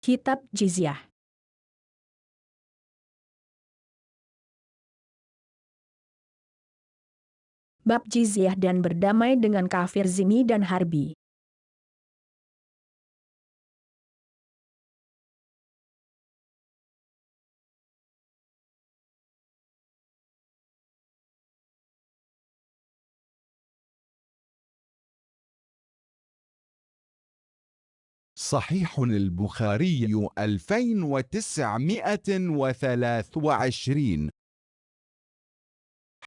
Kitab Jizyah. Bab Jizyah dan berdamai dengan kafir Zimmi dan Harbi. صحيح البخاري 2923.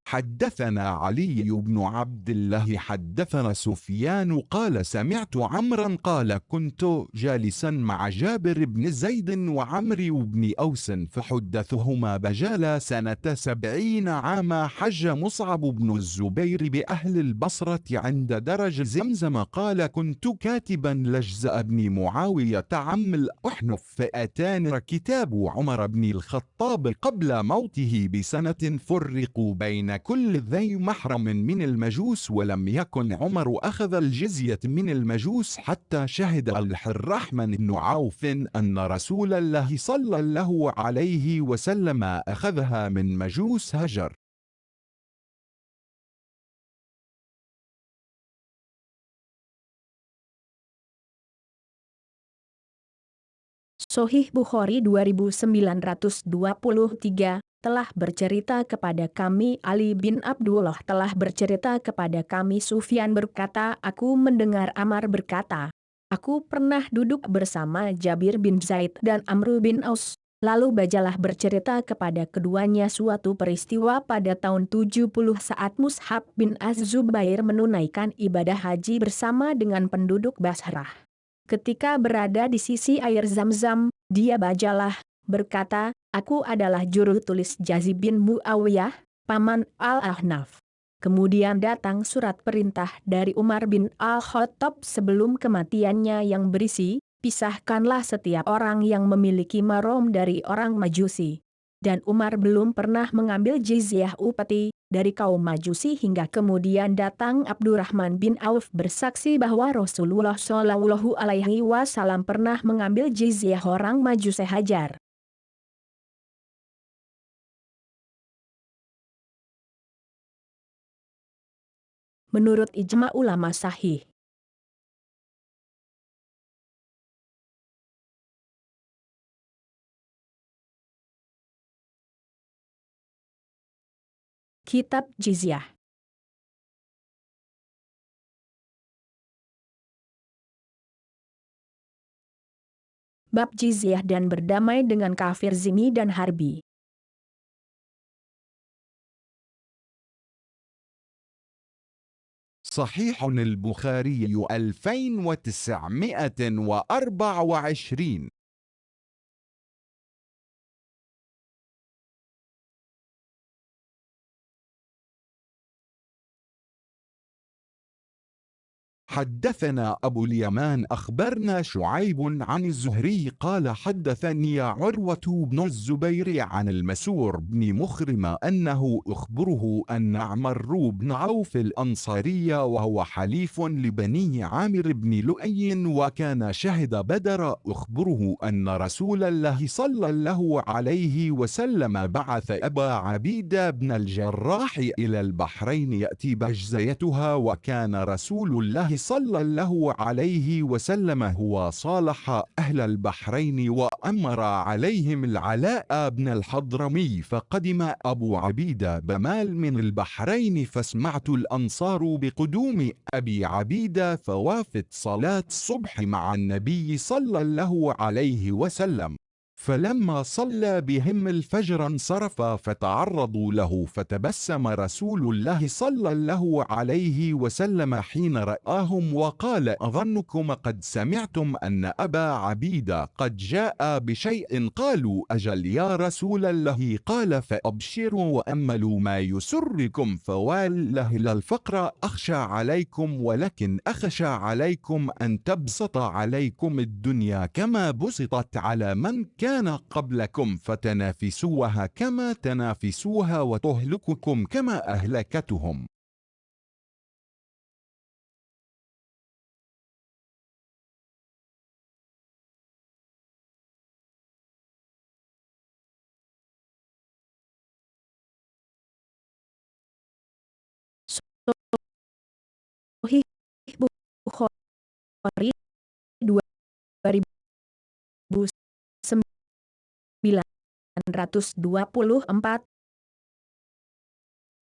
حدثنا علي بن عبد الله حدثنا سفيان قال سمعت عمرا قال كنت جالسا مع جابر بن زيد وعمرو بن أوس فحدثهما بجال سنة 70 عاما حج مصعب بن الزبير بأهل البصرة عند درج زمزم قال كنت كاتبا لجزأ بن معاوية عم الأحنف فأتاني كتاب عمر بن الخطاب قبل موته بسنة فرقوا بين كل ذي محرم من المجوس ولم يكن عمر أخذ الجزية من المجوس حتى شهد الرحمن بن عوف أن رسول الله صلى الله عليه وسلم أخذها من مجوس هجر. Sohih Bukhari 2923 telah bercerita kepada kami Ali bin Abdullah telah bercerita kepada kami Sufyan berkata aku mendengar Amar berkata, aku pernah duduk bersama Jabir bin Zaid dan Amru bin Aus. Lalu Bajalah bercerita kepada keduanya suatu peristiwa pada tahun 70 saat Mus'ab bin Az-Zubair menunaikan ibadah haji bersama dengan penduduk Basrah. Ketika berada di sisi air Zam-Zam, dia Bajalah berkata, aku adalah juru tulis Jazib bin Muawiyah, paman Al-Ahnaf. Kemudian datang surat perintah dari Umar bin Al-Khattab sebelum kematiannya yang berisi, pisahkanlah setiap orang yang memiliki marom dari orang Majusi. Dan Umar belum pernah mengambil jizyah upeti dari kaum Majusi hingga kemudian datang Abdurrahman bin Auf bersaksi bahwa Rasulullah Shallallahu Alaihi Wasallam pernah mengambil jizyah orang Majusi Hajar. Menurut ijma ulama sahih. Kitab Jizyah. Bab Jizyah dan berdamai dengan kafir Zimmi dan Harbi. صحيح البخاري 2924. حدثنا أبو اليمان أخبرنا شعيب عن الزهري قال حدثني عروة بن الزبير عن المسور بن مخرمة أنه أخبره أن عمرو بن عوف الأنصاري وهو حليف لبني عامر بن لؤي وكان شهد بدر أخبره أن رسول الله صلى الله عليه وسلم بعث أبا عبيدة بن الجراح إلى البحرين يأتي بجزيتها وكان رسول الله صلى الله عليه وسلم هو صالح أهل البحرين وأمر عليهم العلاء بن الحضرمي فقدم أبو عبيدة بمال من البحرين فسمعت الأنصار بقدوم أبي عبيدة فوافت صلاة الصبح مع النبي صلى الله عليه وسلم فلما صلى بهم الفجر انصرف فتعرضوا له فتبسم رسول الله صلى الله عليه وسلم حين رآهم وقال أظنكم قد سمعتم أن أبا عبيدة قد جاء بشيء قالوا أجل يا رسول الله قال فأبشروا وأملوا ما يسركم فوالله لا الفقر أخشى عليكم ولكن أخشى عليكم أن تبسط عليكم الدنيا كما بسطت على من كان قبلكم فتنافسوها كما تنافسوها وتهلككم كما أهلكتهم. 2924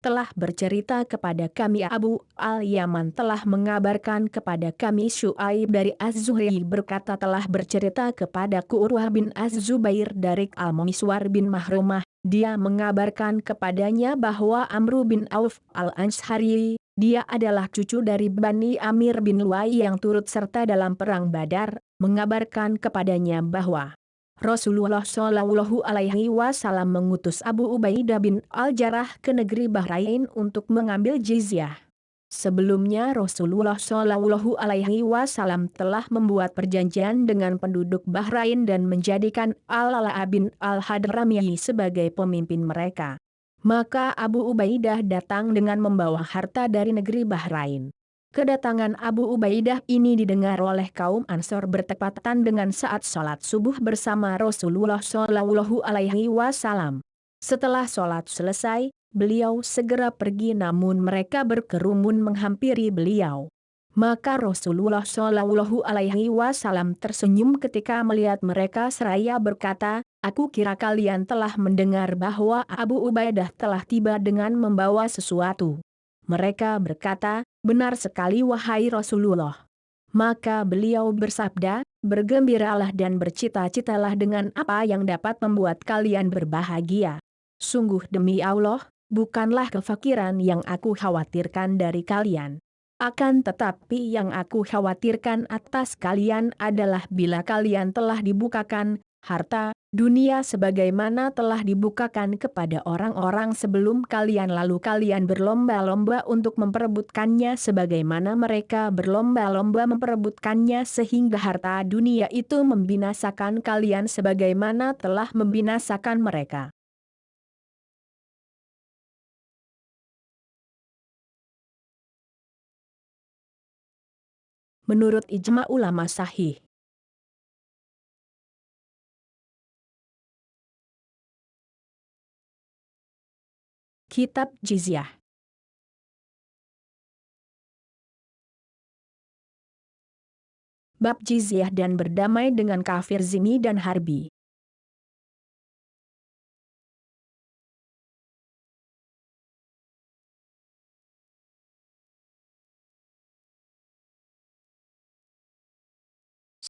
telah bercerita kepada kami Abu al-Yaman telah mengabarkan kepada kami Syuaib dari Az-Zuhri berkata telah bercerita kepadaku Urwah bin Az-Zubair dari Al-Miswar bin Mahrumah, dia mengabarkan kepadanya bahwa Amru bin Auf al-Anshari, dia adalah cucu dari Bani Amir bin Luai yang turut serta dalam perang Badar, mengabarkan kepadanya bahwa Rasulullah Shallallahu Alaihi Wasallam mengutus Abu Ubaidah bin Al-Jarrah ke negeri Bahrain untuk mengambil jizyah. Sebelumnya Rasulullah Shallallahu Alaihi Wasallam telah membuat perjanjian dengan penduduk Bahrain dan menjadikan Al-Ala bin Al-Hadrami sebagai pemimpin mereka. Maka Abu Ubaidah datang dengan membawa harta dari negeri Bahrain. Kedatangan Abu Ubaidah ini didengar oleh kaum Ansor bertepatan dengan saat sholat subuh bersama Rasulullah Shallallahu Alaihi Wasallam. Setelah sholat selesai, beliau segera pergi namun mereka berkerumun menghampiri beliau. Maka Rasulullah Shallallahu Alaihi Wasallam tersenyum ketika melihat mereka seraya berkata, "Aku kira kalian telah mendengar bahwa Abu Ubaidah telah tiba dengan membawa sesuatu." Mereka berkata, "Benar sekali wahai Rasulullah." Maka beliau bersabda, "Bergembiralah dan bercita-citalah dengan apa yang dapat membuat kalian berbahagia. Sungguh demi Allah, bukanlah kefakiran yang aku khawatirkan dari kalian. Akan tetapi yang aku khawatirkan atas kalian adalah bila kalian telah dibukakan harta dunia sebagaimana telah dibukakan kepada orang-orang sebelum kalian lalu kalian berlomba-lomba untuk memperebutkannya sebagaimana mereka berlomba-lomba memperebutkannya sehingga harta dunia itu membinasakan kalian sebagaimana telah membinasakan mereka." Menurut ijma ulama sahih. Kitab Jizyah. Bab Jizyah dan berdamai dengan kafir zimmi dan harbi.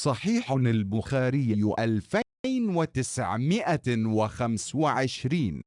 صحيح البخاري 2925.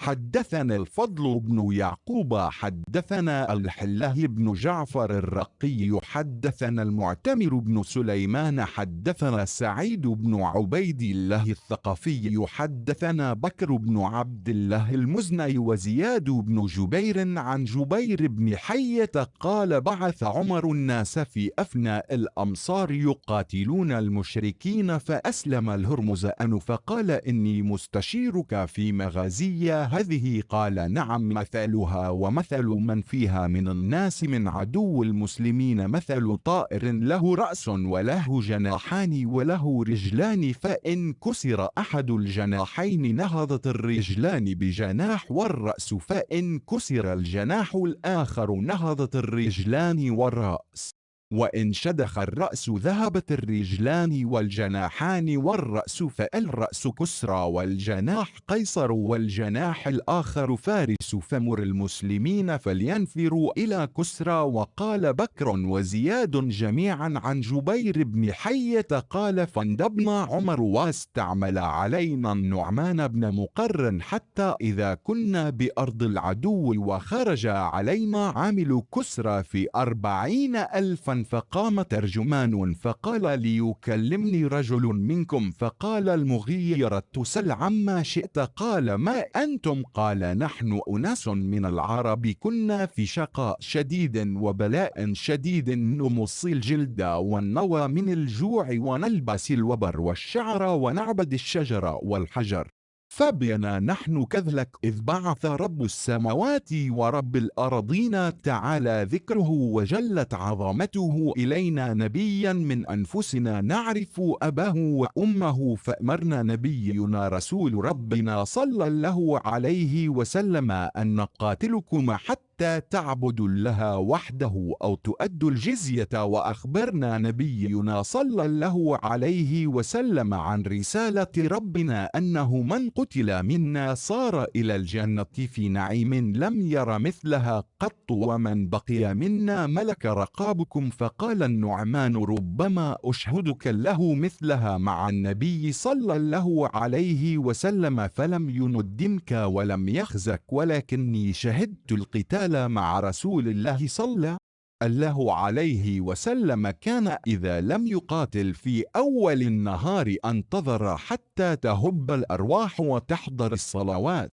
حدثنا الفضل بن يعقوب حدثنا الحله بن جعفر الرقي حدثنا المعتمر بن سليمان حدثنا سعيد بن عبيد الله الثقفي حدثنا بكر بن عبد الله المزني وزياد بن جبير عن جبير بن حية قال بعث عمر الناس في أفناء الأمصار يقاتلون المشركين فأسلم الهرمزآن فقال إني مستشيرك في مغازي هذه قال نعم مثلها ومثل من فيها من الناس من عدو المسلمين مثل طائر له رأس وله جناحان وله رجلان فإن كسر أحد الجناحين نهضت الرجلان بجناح والرأس فإن كسر الجناح الآخر نهضت الرجلان والرأس وإن شدخ الرأس ذهبت الرجلان والجناحان والرأس فالرأس كسرى والجناح قيصر والجناح الآخر فارس فمر المسلمين فلينفروا إلى كسرى وقال بكر وزياد جميعا عن جبير بن حية قال فاندبنا عمر واستعمل علينا النعمان بن مقرن حتى إذا كنا بأرض العدو وخرج علينا عامل كسرى في 40,000 فقام ترجمان فقال ليكلمني رجل منكم فقال المغيرة سل عما شئت قال ما أنتم قال نحن أناس من العرب كنا في شقاء شديد وبلاء شديد نمص الجلد والنوى من الجوع ونلبس الوبر والشعر ونعبد الشجر والحجر فبنا نحن كذلك إذ بعث رب السماوات ورب الأرضين تعالى ذكره وجلت عظمته إلينا نبيا من أنفسنا نعرف أباه وأمه، فأمرنا نبينا رسول ربنا صلى الله عليه وسلم أن نقاتلكم حتى تعبدوا الله وحده أو تؤدوا الجزية، وأخبرنا نبينا صلى الله عليه وسلم عن رسالة ربنا أنه من قتل منا صار إلى الجنة في نعيم لم ير مثلها قط، ومن بقي منا ملك رقابكم. فقال النعمان ربما أشهدك له مثلها مع النبي صلى الله عليه وسلم فلم يندمك ولم يخزك، ولكني شهدت القتال مع رسول الله صلى الله عليه وسلم كان إذا لم يقاتل في أول النهار انتظر حتى تهب الأرواح وتحضر الصلوات.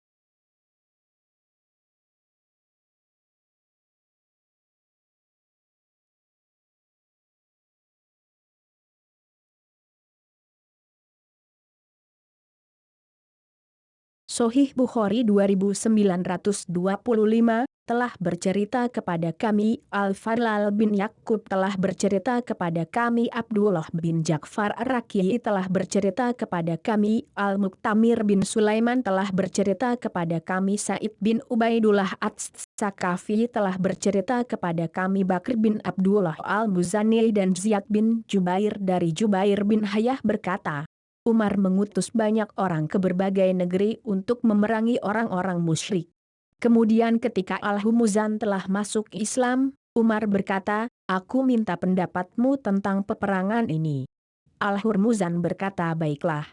Sahih Bukhari 2925 telah bercerita kepada kami, Al-Fadlal bin Yakub telah bercerita kepada kami, Abdullah bin Ja'far Ar-Raqi'i telah bercerita kepada kami, Al-Muqtamir bin Sulaiman telah bercerita kepada kami, Said bin Ubaidullah Ats-Sakafi telah bercerita kepada kami, Bakr bin Abdullah Al-Muzani dan Ziyad bin Jubair dari Jubair bin Hayah berkata, Umar mengutus banyak orang ke berbagai negeri untuk memerangi orang-orang musyrik. Kemudian ketika Al-Humuzan telah masuk Islam, Umar berkata, aku minta pendapatmu tentang peperangan ini. Al-Hurmuzan berkata, baiklah.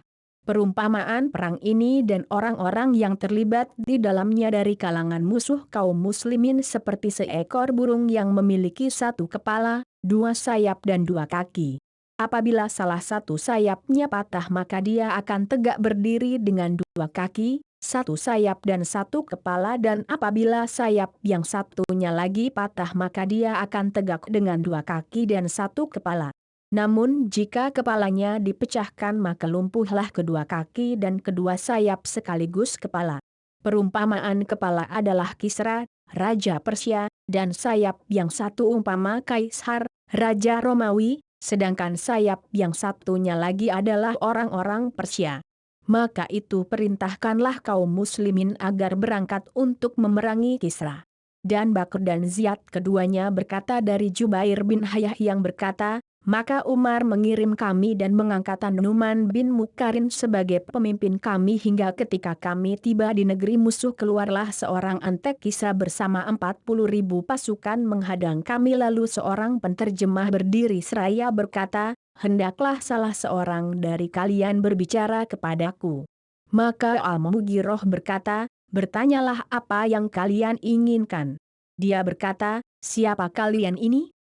Perumpamaan perang ini dan orang-orang yang terlibat di dalamnya dari kalangan musuh kaum muslimin seperti seekor burung yang memiliki satu kepala, dua sayap dan dua kaki. Apabila salah satu sayapnya patah maka dia akan tegak berdiri dengan dua kaki, satu sayap dan satu kepala, dan apabila sayap yang satunya lagi patah maka dia akan tegak dengan dua kaki dan satu kepala. Namun jika kepalanya dipecahkan maka lumpuhlah kedua kaki dan kedua sayap sekaligus kepala. Perumpamaan kepala adalah Kisra, Raja Persia, dan sayap yang satu umpama Kaisar, Raja Romawi, sedangkan sayap yang satunya lagi adalah orang-orang Persia. Maka itu perintahkanlah kaum muslimin agar berangkat untuk memerangi Kisra. Dan Bakr dan Ziyad keduanya berkata dari Jubair bin Hayah yang berkata, maka Umar mengirim kami dan mengangkat Numan bin Mukarin sebagai pemimpin kami hingga ketika kami tiba di negeri musuh keluarlah seorang antek Kisra bersama 40.000 pasukan menghadang kami, lalu seorang penterjemah berdiri seraya berkata, hendaklah salah seorang dari kalian berbicara kepadaku. Maka Al-Mughirah berkata, bertanyalah apa yang kalian inginkan. Dia berkata, siapa kalian ini?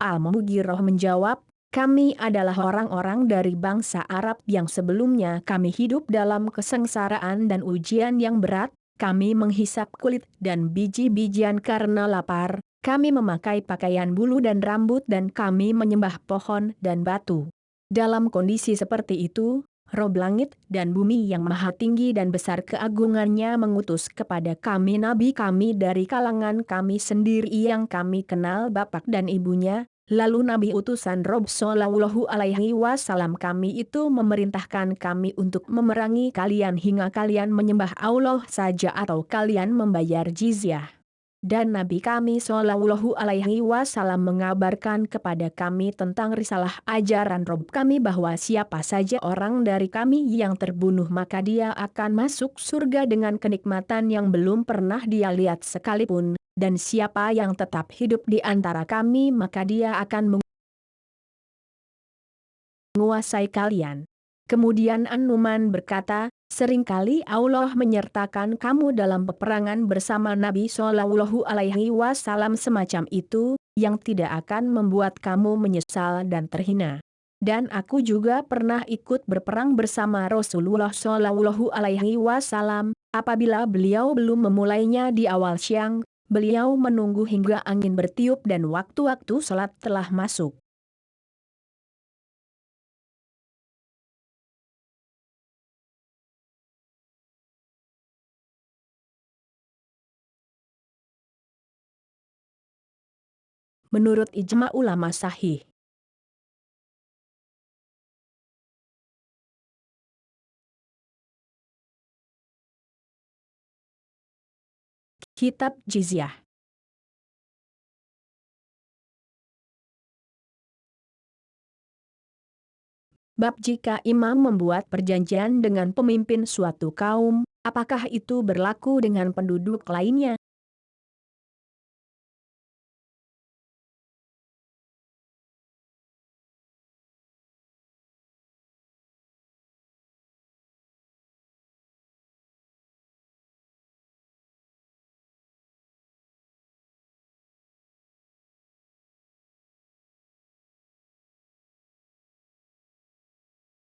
Al-Mughirah menjawab, kami adalah orang-orang dari bangsa Arab yang sebelumnya kami hidup dalam kesengsaraan dan ujian yang berat, kami menghisap kulit dan biji-bijian karena lapar, kami memakai pakaian bulu dan rambut dan kami menyembah pohon dan batu. Dalam kondisi seperti itu, Rob langit dan bumi yang maha tinggi dan besar keagungannya mengutus kepada kami nabi kami dari kalangan kami sendiri yang kami kenal bapak dan ibunya. Lalu Nabi utusan Rob Sallallahu Alaihi Wasallam kami itu memerintahkan kami untuk memerangi kalian hingga kalian menyembah Allah saja atau kalian membayar jizyah. Dan Nabi kami Sallallahu Alaihi Wasallam mengabarkan kepada kami tentang risalah ajaran Rob kami bahwa siapa saja orang dari kami yang terbunuh maka dia akan masuk surga dengan kenikmatan yang belum pernah dia lihat sekalipun, dan siapa yang tetap hidup di antara kami maka dia akan menguasai kalian. Kemudian An-Numan berkata, seringkali Allah menyertakan kamu dalam peperangan bersama Nabi Shallallahu Alaihi Wasallam semacam itu, yang tidak akan membuat kamu menyesal dan terhina. Dan aku juga pernah ikut berperang bersama Rasulullah Shallallahu Alaihi Wasallam. Apabila beliau belum memulainya di awal siang, beliau menunggu hingga angin bertiup dan waktu-waktu salat telah masuk. menurut ijma ulama sahih. Kitab Jizyah. Bab jika imam membuat perjanjian dengan pemimpin suatu kaum, apakah itu berlaku dengan penduduk lainnya?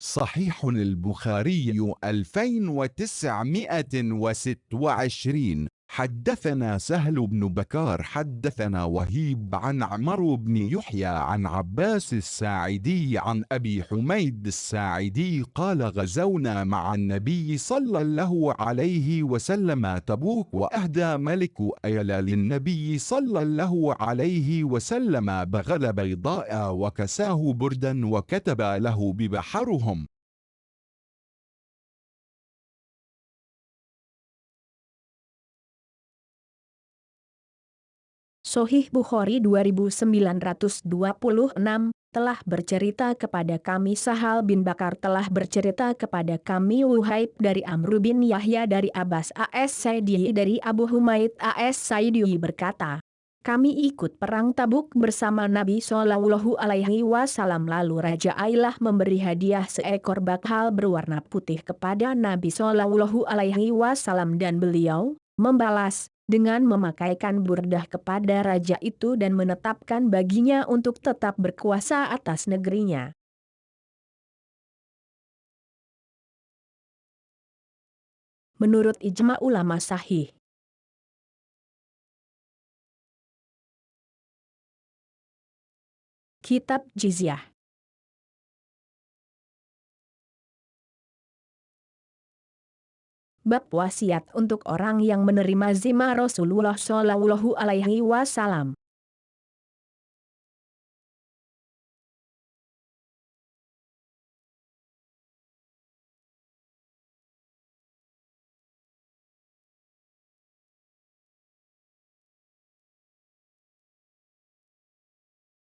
صحيح البخاري 2926. حدثنا سهل بن بكار حدثنا وهيب عن عمرو بن يحيى عن عباس الساعدي عن أبي حميد الساعدي قال غزونا مع النبي صلى الله عليه وسلم تبوك وأهدى ملك أيلة للنبي صلى الله عليه وسلم بغل بيضاء وكساه بردا وكتب له ببحرهم. Sohih Bukhari 2926 telah bercerita kepada kami Sahal bin Bakar telah bercerita kepada kami Wuhaib dari Amr bin Yahya dari Abbas AS Saidi dari Abu Humaid AS Saidi berkata, kami ikut perang Tabuk bersama Nabi Shallallahu Alaihi Wasallam lalu Raja Ailah memberi hadiah seekor bakhal berwarna putih kepada Nabi Shallallahu Alaihi Wasallam dan beliau membalas dengan memakaikan burdah kepada raja itu dan menetapkan baginya untuk tetap berkuasa atas negerinya. Menurut ijma ulama sahih. Kitab Jizyah. Bab wasiat untuk orang yang menerima zimah Rasulullah Shallallahu Alaihi Wasallam.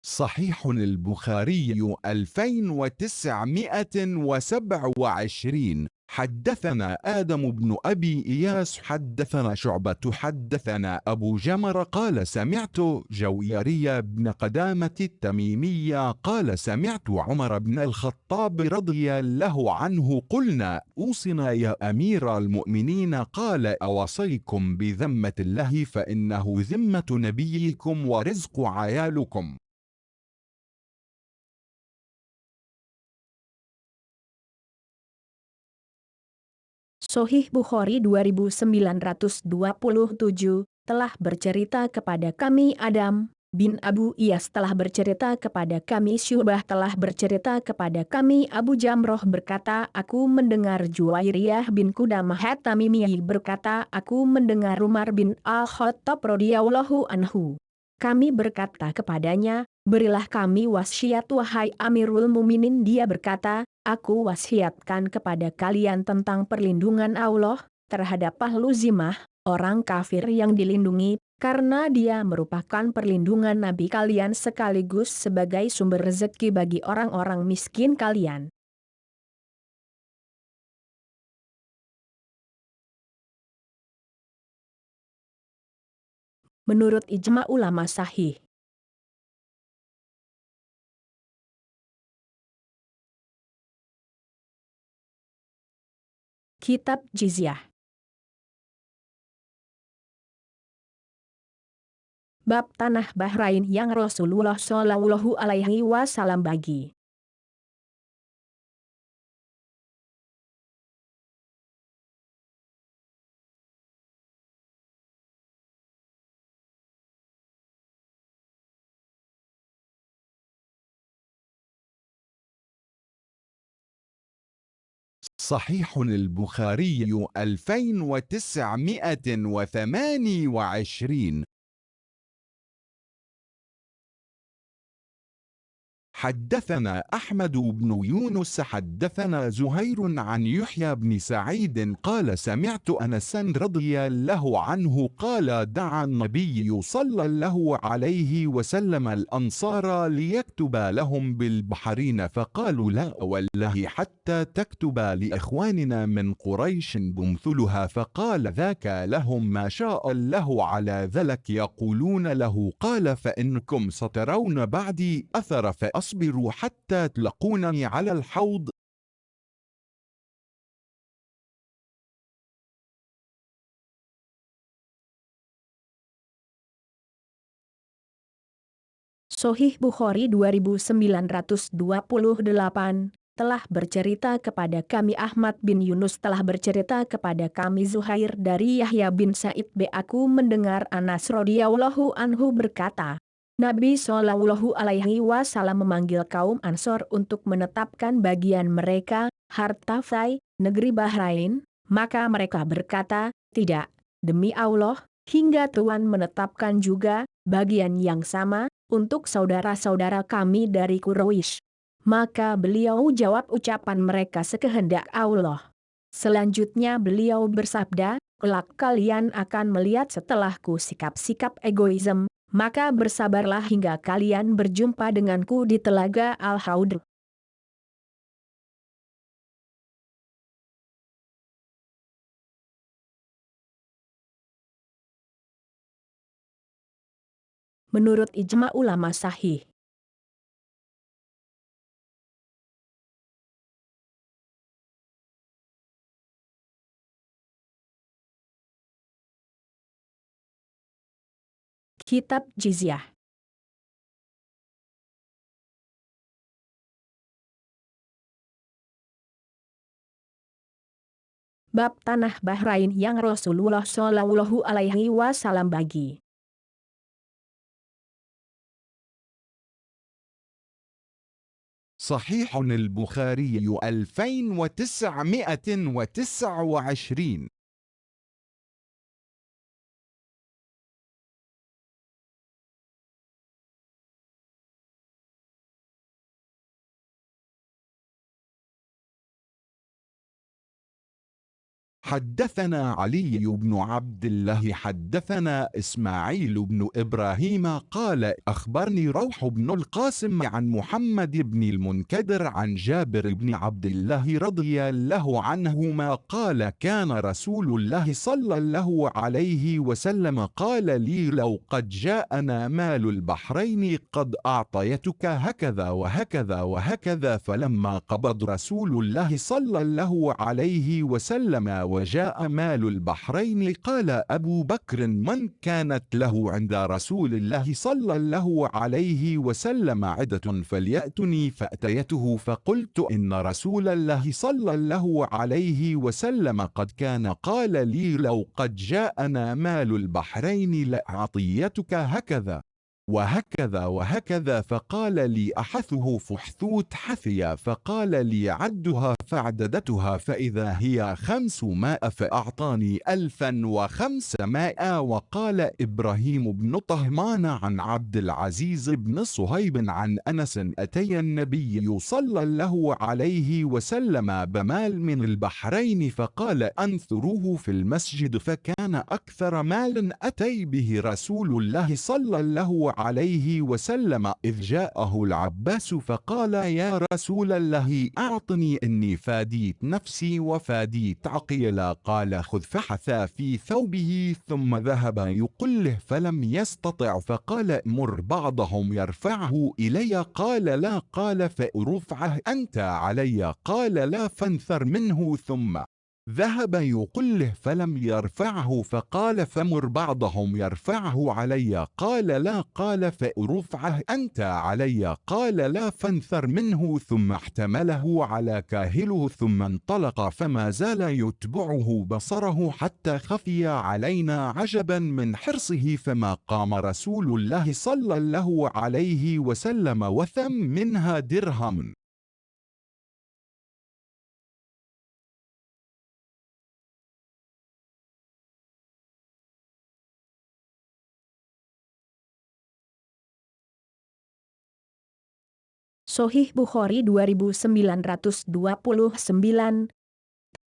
صحيح البخاري 2927. حدثنا آدم بن أبي إياس حدثنا شعبة حدثنا أبو جمر قال سمعت جويري بن قدامة التميمية قال سمعت عمر بن الخطاب رضي الله عنه قلنا أوصنا يا أمير المؤمنين قال أوصيكم بذمة الله فإنه ذمة نبيكم ورزق عيالكم. Sohih Bukhari 2927 telah bercerita kepada kami Adam bin Abu Iyas telah bercerita kepada kami Syubah telah bercerita kepada kami Abu Jamroh berkata aku mendengar Juwairiyah bin Qudamah At-Tamimi berkata aku mendengar Umar bin Al-Khattab radhiyallahu anhu. Kami berkata kepadanya, berilah kami wasiat wahai Amirul Muminin dia berkata, aku wasiatkan kepada kalian tentang perlindungan Allah terhadap ahlu zimah, orang kafir yang dilindungi, karena dia merupakan perlindungan Nabi kalian sekaligus sebagai sumber rezeki bagi orang-orang miskin kalian. Menurut ijma ulama sahih. Kitab Jizyah. Bab tanah Bahrain yang Rasulullah Shallallahu Alaihi Wasallam bagi. صحيح البخاري 2928. حدثنا أحمد بن يونس حدثنا زهير عن يحيى بن سعيد قال سمعت أنسا رضي الله عنه قال دعا النبي صلى الله عليه وسلم الأنصار ليكتب لهم بالبحرين فقالوا لا والله حتى تكتب لإخواننا من قريش بمثلها فقال ذاك لهم ما شاء الله على ذلك يقولون له قال فإنكم سترون بعدي أثر فأصبروا حتى تلقونني على الحوض. Sohih Bukhari 2928 telah bercerita kepada kami Ahmad bin Yunus telah bercerita kepada kami Zuhair dari Yahya bin Sa'id aku mendengar Anas radhiyallahu anhu berkata, Nabi Shallallahu alaihi wasallam memanggil kaum Ansor untuk menetapkan bagian mereka, harta Fai, negeri Bahrain, maka mereka berkata, tidak, demi Allah, hingga Tuhan menetapkan juga bagian yang sama untuk saudara-saudara kami dari Quraisy. Maka beliau jawab ucapan mereka sekehendak Allah. Selanjutnya beliau bersabda, kelak kalian akan melihat setelahku sikap-sikap egoisme, maka bersabarlah hingga kalian berjumpa denganku di telaga Al-Haud. Menurut ijma ulama sahih. Kitab Jizyah. Bab tanah Bahrain yang Rasulullah Shallallahu alaihi wasallam bagi. صحيح البخاري 2929. حدثنا علي بن عبد الله حدثنا إسماعيل بن إبراهيم قال أخبرني روح بن القاسم عن محمد بن المنكدر عن جابر بن عبد الله رضي الله عنهما قال كان رسول الله صلى الله عليه وسلم قال لي لو قد جاءنا مال البحرين قد أعطيتك هكذا وهكذا وهكذا فلما قبض رسول الله صلى الله عليه وسلم وجاء مال البحرين قال أبو بكر من كانت له عند رسول الله صلى الله عليه وسلم عدة فليأتني فأتيته فقلت إن رسول الله صلى الله عليه وسلم قد كان قال لي لو قد جاءنا مال البحرين لأعطيتك هكذا وهكذا وهكذا فقال لي أحثه فحثوت حثيا فقال لي عدها فعددتها فإذا هي 500 فأعطاني 1500 وقال إبراهيم بن طهمان عن عبد العزيز بن صهيب عن أنس أتي النبي صلى الله عليه وسلم بمال من البحرين فقال أنثروه في المسجد فكان أكثر مال أتي به رسول الله صلى الله عليه وسلم إذ جاءه العباس فقال يا رسول الله أعطني إني فاديت نفسي وفاديت عقيلا قال خذ فحث في ثوبه ثم ذهب يقله فلم يستطع فقال مر بعضهم يرفعه إلي قال لا قال فأرفعه أنت علي قال لا فانثر منه ثم ذهب يقله فلم يرفعه فقال فمر بعضهم يرفعه علي قال لا قال فأرفعه أنت علي قال لا فانثر منه ثم احتمله على كاهله ثم انطلق فما زال يتبعه بصره حتى خفي علينا عجبا من حرصه فما قام رسول الله صلى الله عليه وسلم وثم منها درهم. Sahih Bukhari 2929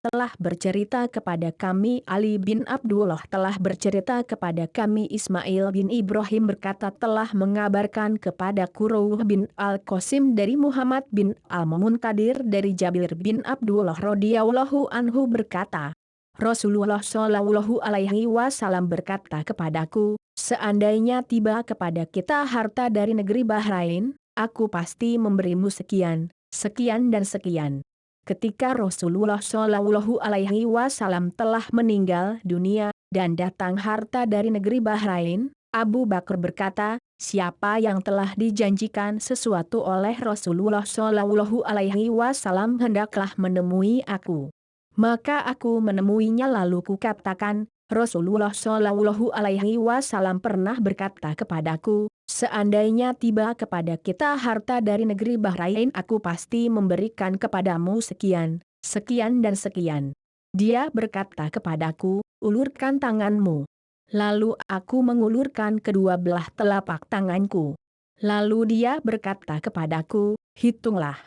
telah bercerita kepada kami Ali bin Abdullah telah bercerita kepada kami Ismail bin Ibrahim berkata telah mengabarkan kepada Kuruh bin Al-Qasim dari Muhammad bin Al-Munkadir dari Jabir bin Abdullah radhiyallahu anhu berkata, Rasulullah shallallahu alaihi wasallam berkata kepadaku, seandainya tiba kepada kita harta dari negeri Bahrain, aku pasti memberimu sekian, sekian dan sekian. Ketika Rasulullah Shallallahu Alaihi Wasallam telah meninggal dunia dan datang harta dari negeri Bahrain, Abu Bakar berkata, siapa yang telah dijanjikan sesuatu oleh Rasulullah Shallallahu Alaihi Wasallam hendaklah menemui aku. Maka aku menemuinya lalu kukatakan, Rasulullah Shallallahu Alaihi Wasallam pernah berkata kepadaku, seandainya tiba kepada kita harta dari negeri Bahrain aku pasti memberikan kepadamu sekian, sekian dan sekian. Dia berkata kepadaku, ulurkan tanganmu. Lalu aku mengulurkan kedua belah telapak tanganku. Lalu dia berkata kepadaku, hitunglah.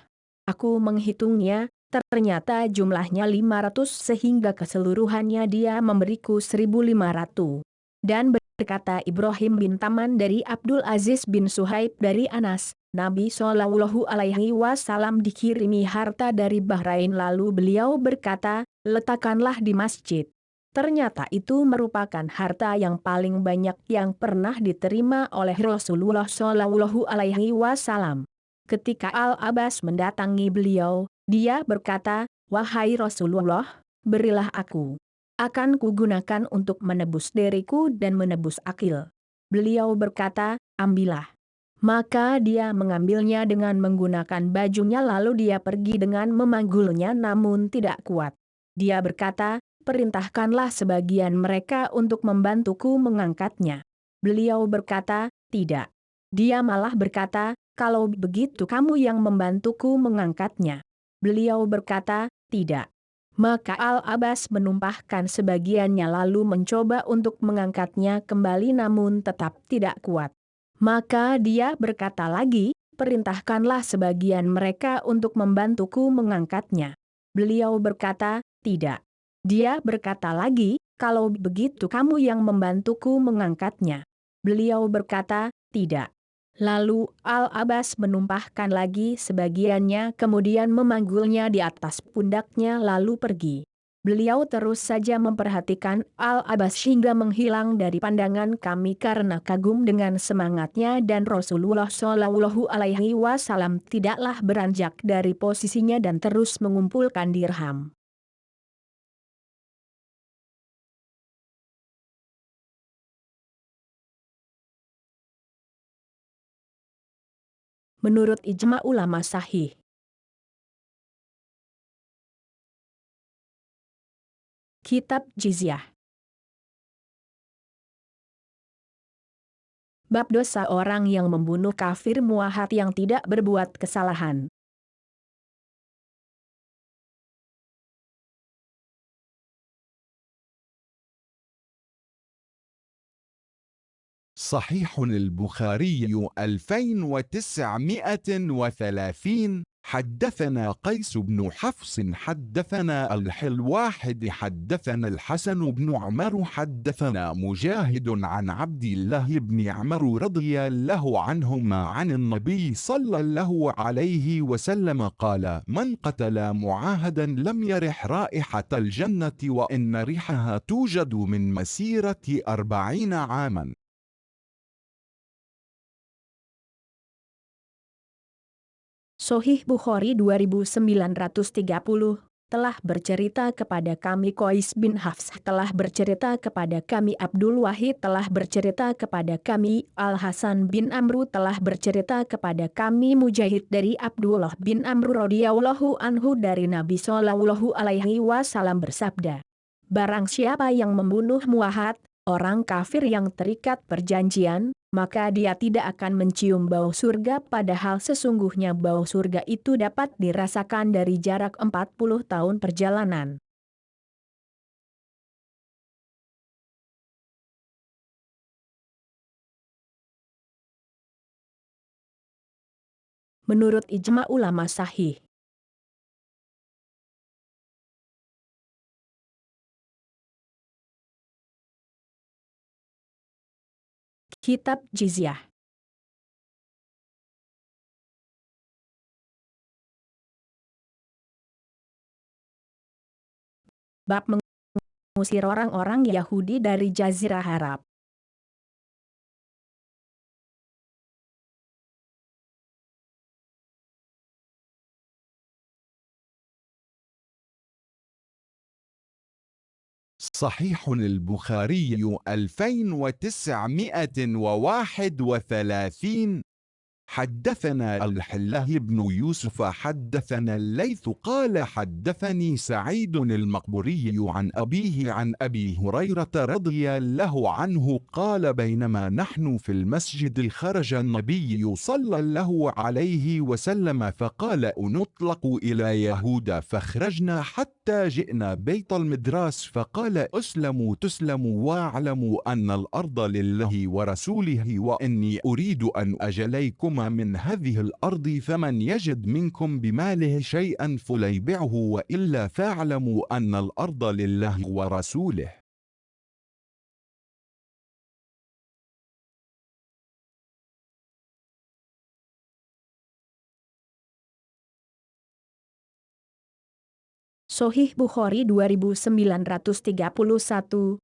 Aku menghitungnya, ternyata jumlahnya 500 sehingga keseluruhannya dia memberiku 1.500. Dan berkata Ibrahim bin Taman dari Abdul Aziz bin Suhaib dari Anas, Nabi Shallallahu Alaihi Wasallam dikirimi harta dari Bahrain lalu beliau berkata, letakkanlah di masjid. Ternyata itu merupakan harta yang paling banyak yang pernah diterima oleh Rasulullah Shallallahu Alaihi Wasallam. Ketika Al-Abbas mendatangi beliau, dia berkata, wahai Rasulullah, berilah aku. Akan kugunakan untuk menebus diriku dan menebus Akil. Beliau berkata, ambillah. Maka dia mengambilnya dengan menggunakan bajunya lalu dia pergi dengan memanggulnya namun tidak kuat. Dia berkata, perintahkanlah sebagian mereka untuk membantuku mengangkatnya. Beliau berkata, tidak. Dia malah berkata, kalau begitu kamu yang membantuku mengangkatnya. Beliau berkata, tidak. Maka Al-Abbas menumpahkan sebagiannya lalu mencoba untuk mengangkatnya kembali namun tetap tidak kuat. Maka dia berkata lagi, perintahkanlah sebagian mereka untuk membantuku mengangkatnya. Beliau berkata, tidak. Dia berkata lagi, kalau begitu kamu yang membantuku mengangkatnya. Beliau berkata, tidak. Lalu Al-Abbas menumpahkan lagi sebagiannya kemudian memanggulnya di atas pundaknya lalu pergi. Beliau terus saja memperhatikan Al-Abbas hingga menghilang dari pandangan kami karena kagum dengan semangatnya dan Rasulullah Shallallahu Alaihi Wasallam tidaklah beranjak dari posisinya dan terus mengumpulkan dirham. Menurut ijma ulama sahih. Kitab Jizyah. Bab dosa orang yang membunuh kafir muahad yang tidak berbuat kesalahan. صحيح البخاري 2930. حدثنا قيس بن حفص حدثنا الحلواحد حدثنا الحسن بن عمر حدثنا مجاهد عن عبد الله بن عمر رضي الله عنهما عن النبي صلى الله عليه وسلم قال من قتل معاهدا لم يرح رائحة الجنة وإن ريحها توجد من مسيرة 40 عاما. Sahih Bukhari 2930 telah bercerita kepada kami Qais bin Hafs telah bercerita kepada kami Abdul Wahid telah bercerita kepada kami Al-Hasan bin Amru telah bercerita kepada kami Mujahid dari Abdullah bin Amru radhiyallahu anhu dari Nabi Shallallahu Alaihi Wasallam bersabda, barang siapa yang membunuh muahad, orang kafir yang terikat perjanjian, maka dia tidak akan mencium bau surga padahal sesungguhnya bau surga itu dapat dirasakan dari jarak 40 tahun perjalanan. menurut ijma ulama sahih. Kitab Jizyah. Bab mengusir orang-orang Yahudi dari Jazirah Arab. صحيح البخاري 2931. حدثنا الحلاه بن يوسف حدثنا الليث قال حدثني سعيد المقبوري عن أبيه عن أبي هريرة رضي الله عنه قال بينما نحن في المسجد خرج النبي صلى الله عليه وسلم فقال نطلق إلى يهود فخرجنا حتى جئنا بيت المدراس فقال أسلموا تسلموا واعلموا أن الأرض لله ورسوله وإني أريد أن أجليكم من هذه الأرض فمن يجد منكم بماله شيئا فليبعه وإلا فاعلموا أن الأرض لله ورسوله. Sahih Bukhari 2931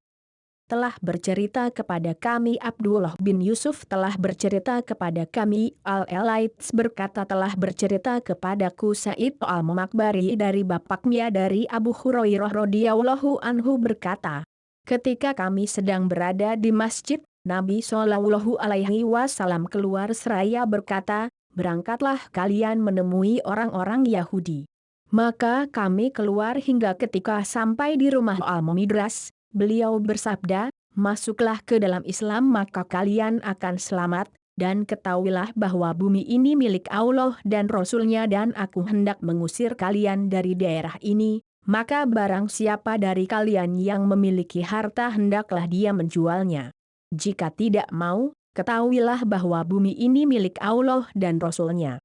telah bercerita kepada kami Abdullah bin Yusuf telah bercerita kepada kami Al-Elaits berkata telah bercerita kepadaku Sa'id Al-Makbari dari bapaknya dari Abu Hurairah radhiyallahu anhu berkata, ketika kami sedang berada di masjid, Nabi Shallallahu alaihi wasallam keluar seraya berkata, berangkatlah kalian menemui orang-orang Yahudi. Maka kami keluar hingga ketika sampai di rumah Al-Midras. Beliau bersabda, masuklah ke dalam Islam maka kalian akan selamat, dan ketahuilah bahwa bumi ini milik Allah dan Rasul-Nya dan aku hendak mengusir kalian dari daerah ini, maka barang siapa dari kalian yang memiliki harta hendaklah dia menjualnya. Jika tidak mau, ketahuilah bahwa bumi ini milik Allah dan Rasul-Nya.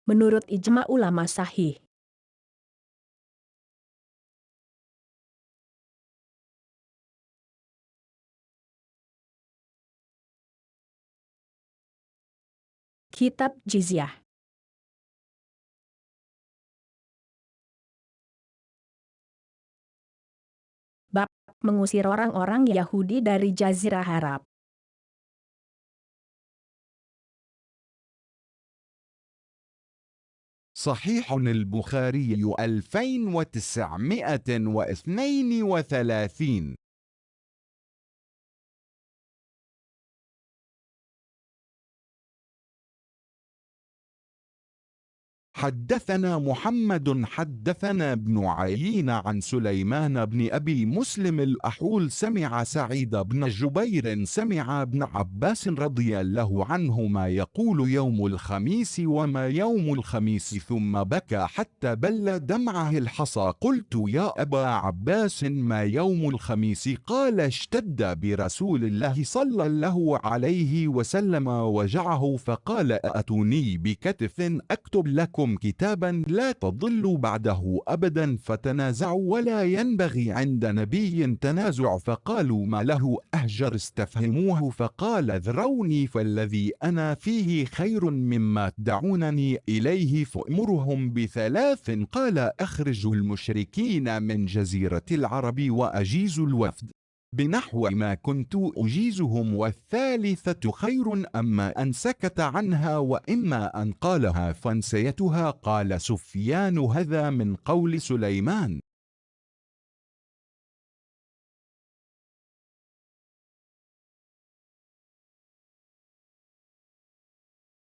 Menurut ijma ulama sahih. Kitab Jizyah. Bab mengusir orang-orang Yahudi dari Jazirah Arab. صحيح البخاري 2932. حدثنا محمد حدثنا ابن عيين عن سليمان بن أبي مسلم الأحول سمع سعيد بن جبير سمع ابن عباس رضي الله عنهما يقول يوم الخميس وما يوم الخميس ثم بكى حتى بل دمعه الحصى قلت يا أبا عباس ما يوم الخميس قال اشتد برسول الله صلى الله عليه وسلم وجعه فقال أتوني بكتف أكتب لكم كتابا لا تضلوا بعده أبدا فتنازعوا ولا ينبغي عند نبي تنازع فقالوا ما له أهجر استفهموه فقال ذروني فالذي أنا فيه خير مما تدعونني إليه فأمرهم بثلاث قال أخرجوا المشركين من جزيرة العرب وأجيزوا الوفد بنحو ما كنت أجيزهم والثالثة خير أما أن سكت عنها وإما أن قالها فانسيتها قال سفيان هذا من قول سليمان.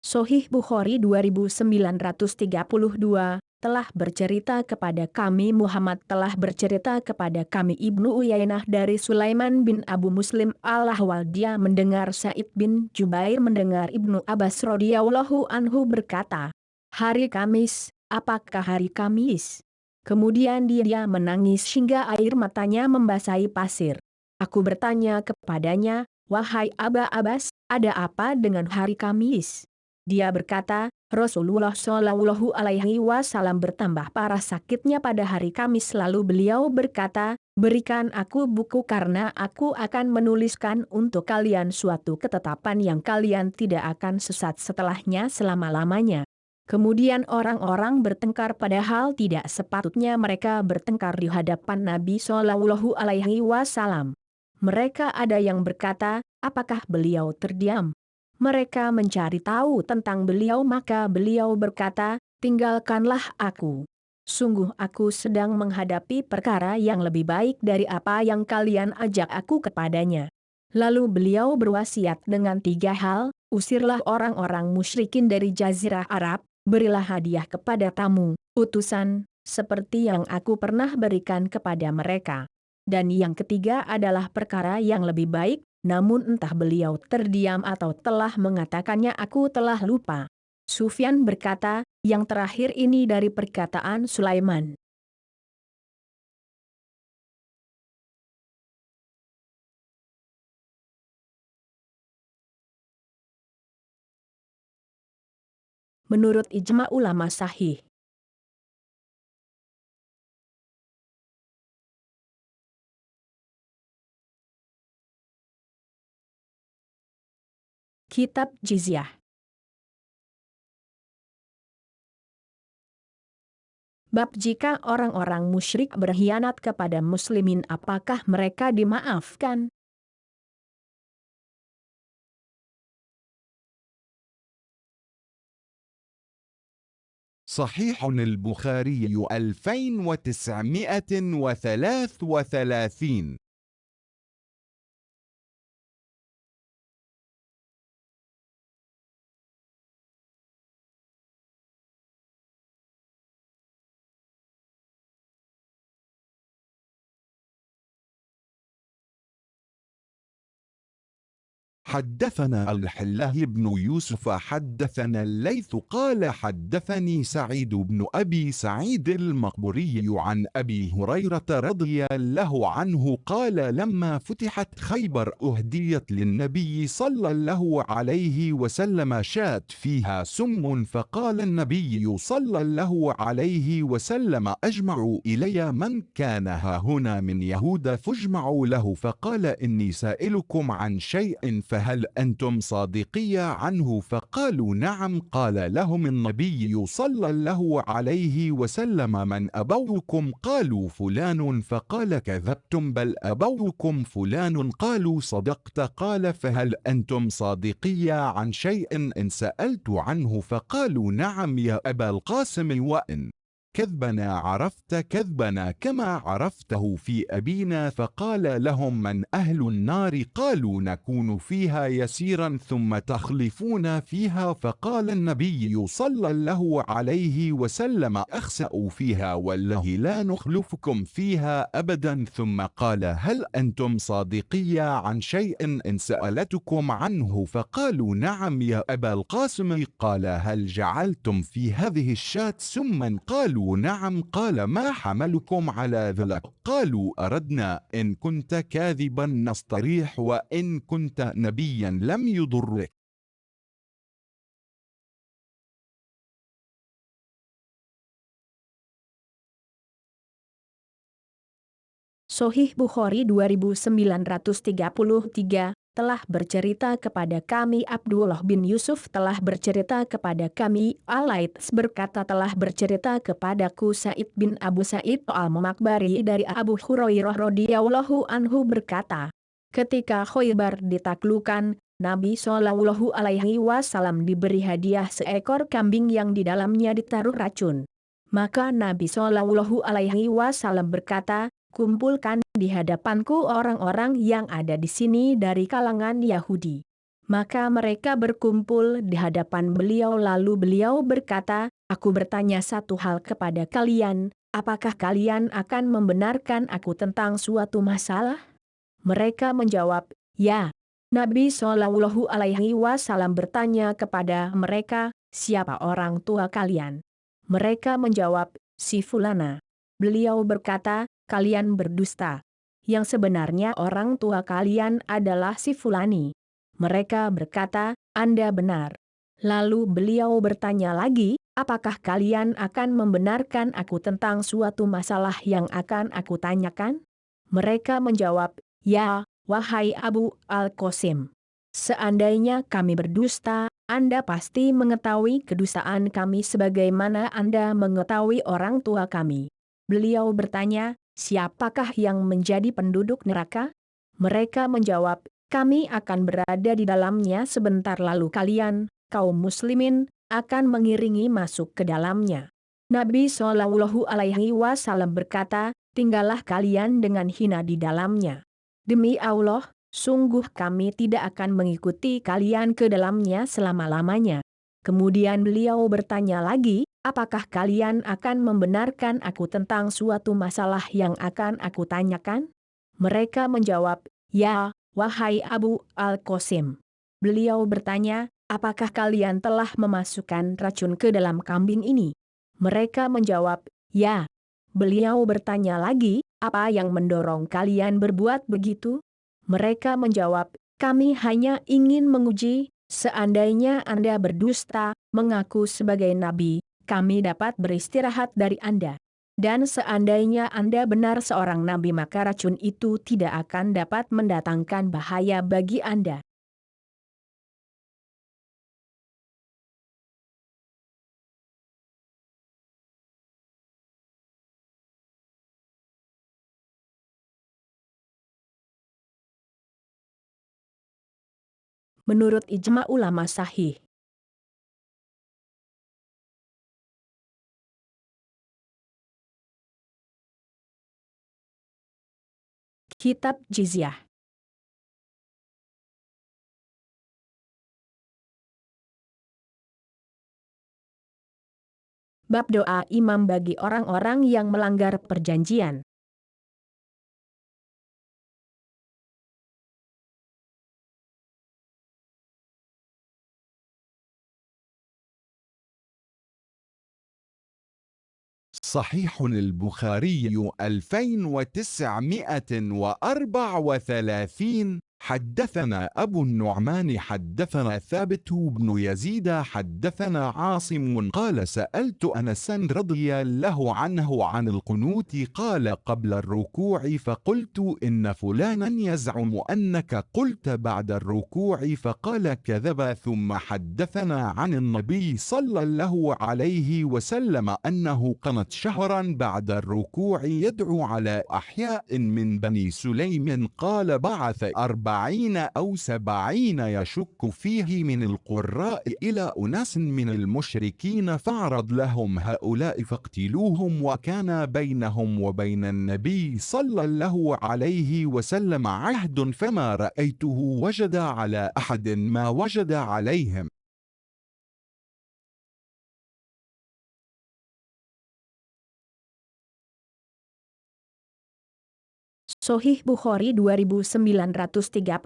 Sahih Bukhari 2932 telah bercerita kepada kami Muhammad telah bercerita kepada kami Ibnu Uyainah dari Sulaiman bin Abu Muslim al-Ahwal dia mendengar Sa'id bin Jubair mendengar Ibnu Abbas radhiyallahu anhu berkata, hari Kamis, apakah hari Kamis? Kemudian dia menangis hingga air matanya membasahi pasir. Aku bertanya kepadanya, "Wahai Aba Abbas, ada apa dengan hari Kamis?" Dia berkata, "Rasulullah Shallallahu Alaihi Wasallam bertambah parah sakitnya pada hari Kamis, lalu beliau berkata, 'Berikan aku buku karena aku akan menuliskan untuk kalian suatu ketetapan yang kalian tidak akan sesat setelahnya selama-lamanya.'" Kemudian orang-orang bertengkar padahal tidak sepatutnya mereka bertengkar di hadapan Nabi Shallallahu Alaihi Wasallam. Mereka ada yang berkata, apakah beliau terdiam? Mereka mencari tahu tentang beliau maka beliau berkata, tinggalkanlah aku. Sungguh aku sedang menghadapi perkara yang lebih baik dari apa yang kalian ajak aku kepadanya. Lalu beliau berwasiat dengan 3 hal, usirlah orang-orang musyrikin dari Jazirah Arab, berilah hadiah kepada tamu, utusan, seperti yang aku pernah berikan kepada mereka. Dan yang ketiga adalah perkara yang lebih baik, namun entah beliau terdiam atau telah mengatakannya aku telah lupa. Sufyan berkata, yang terakhir ini dari perkataan Sulaiman. Menurut ijma ulama sahih. Kitab Jizyah. Bab jika orang-orang musyrik berkhianat kepada muslimin apakah mereka dimaafkan? صحيح البخاري 2933. حدثنا الحله بن يوسف حدثنا الليث قال حدثني سعيد بن أبي سعيد المقبري عن أبي هريرة رضي الله عنه قال لما فتحت خيبر أهديت للنبي صلى الله عليه وسلم شاة فيها سم فقال النبي صلى الله عليه وسلم أجمعوا إلي من كان هاهنا من يهود فاجمعوا له فقال إني سائلكم عن شيء فهل أنتم صادقي عنه فقالوا نعم قال لهم النبي صلى الله عليه وسلم من أبوكم قالوا فلان فقال كذبتم بل أبوكم فلان قالوا صدقت قال فهل أنتم صادقي عن شيء إن سألت عنه فقالوا نعم يا أبا القاسم وإن كذبنا عرفت كذبنا كما عرفته في أبينا فقال لهم من أهل النار قالوا نكون فيها يسيرا ثم تخلفون فيها فقال النبي صلى الله عليه وسلم أخسأوا فيها والله لا نخلفكم فيها أبدا ثم قال هل أنتم صادقي عن شيء إن سألتكم عنه فقالوا نعم يا أبا القاسم قال هل جعلتم في هذه الشاة سما قالوا نعم قال ما حملكم على ذلك قالوا أردنا إن كنت كاذبا نستريح وإن كنت نبيا لم يضرك. Sahih Bukhari 2933 telah bercerita kepada kami Abdullah bin Yusuf telah bercerita kepada kami Al-Laits berkata telah bercerita kepadaku Sa'id bin Abu Sa'id Al-Makbari dari Abu Hurairah radhiyallahu anhu berkata, ketika Khaybar ditaklukkan, Nabi Shallallahu Alaihi Wasallam diberi hadiah seekor kambing yang di dalamnya ditaruh racun. Maka Nabi Shallallahu Alaihi Wasallam berkata, kumpulkan di hadapanku orang-orang yang ada di sini dari kalangan Yahudi. Maka mereka berkumpul di hadapan beliau lalu beliau berkata, aku bertanya satu hal kepada kalian, apakah kalian akan membenarkan aku tentang suatu masalah? Mereka menjawab, ya. Nabi Shallallahu Alaihi Wasallam bertanya kepada mereka, siapa orang tua kalian? Mereka menjawab, si Fulana. Beliau berkata, kalian berdusta. Yang sebenarnya orang tua kalian adalah si Fulani. Mereka berkata, Anda benar. Lalu beliau bertanya lagi, apakah kalian akan membenarkan aku tentang suatu masalah yang akan aku tanyakan? Mereka menjawab, ya, wahai Abu Al-Qasim. Seandainya kami berdusta, Anda pasti mengetahui kedustaan kami sebagaimana Anda mengetahui orang tua kami. Beliau bertanya, siapakah yang menjadi penduduk neraka? Mereka menjawab, kami akan berada di dalamnya sebentar lalu kalian, kaum muslimin, akan mengiringi masuk ke dalamnya. Nabi Shallallahu Alaihi Wasallam berkata, tinggallah kalian dengan hina di dalamnya. Demi Allah, sungguh kami tidak akan mengikuti kalian ke dalamnya selama-lamanya. Kemudian beliau bertanya lagi, apakah kalian akan membenarkan aku tentang suatu masalah yang akan aku tanyakan? Mereka menjawab, ya, wahai Abu Al-Qasim. Beliau bertanya, apakah kalian telah memasukkan racun ke dalam kambing ini? Mereka menjawab, ya. Beliau bertanya lagi, apa yang mendorong kalian berbuat begitu? Mereka menjawab, kami hanya ingin menguji, seandainya Anda berdusta, mengaku sebagai nabi, kami dapat beristirahat dari Anda. Dan seandainya Anda benar seorang nabi maka racun itu tidak akan dapat mendatangkan bahaya bagi Anda. Menurut ijma ulama sahih. Kitab Jizyah. Bab doa imam bagi orang-orang yang melanggar perjanjian. صحيح البخاري 2934. حدثنا أبو النعمان حدثنا ثابت بن يزيد حدثنا عاصم قال سألت أنسا رضي الله عنه عن القنوت قال قبل الركوع فقلت إن فلانا يزعم أنك قلت بعد الركوع فقال كذب ثم حدثنا عن النبي صلى الله عليه وسلم أنه قنت شهرا بعد الركوع يدعو على أحياء من بني سليم قال بعث 40 أو 70 يشك فيه من القراء إلى أناس من المشركين فاعرض لهم هؤلاء فاقتلوهم وكان بينهم وبين النبي صلى الله عليه وسلم عهد فما رأيته وجد على أحد ما وجد عليهم. Sohih Bukhari 2934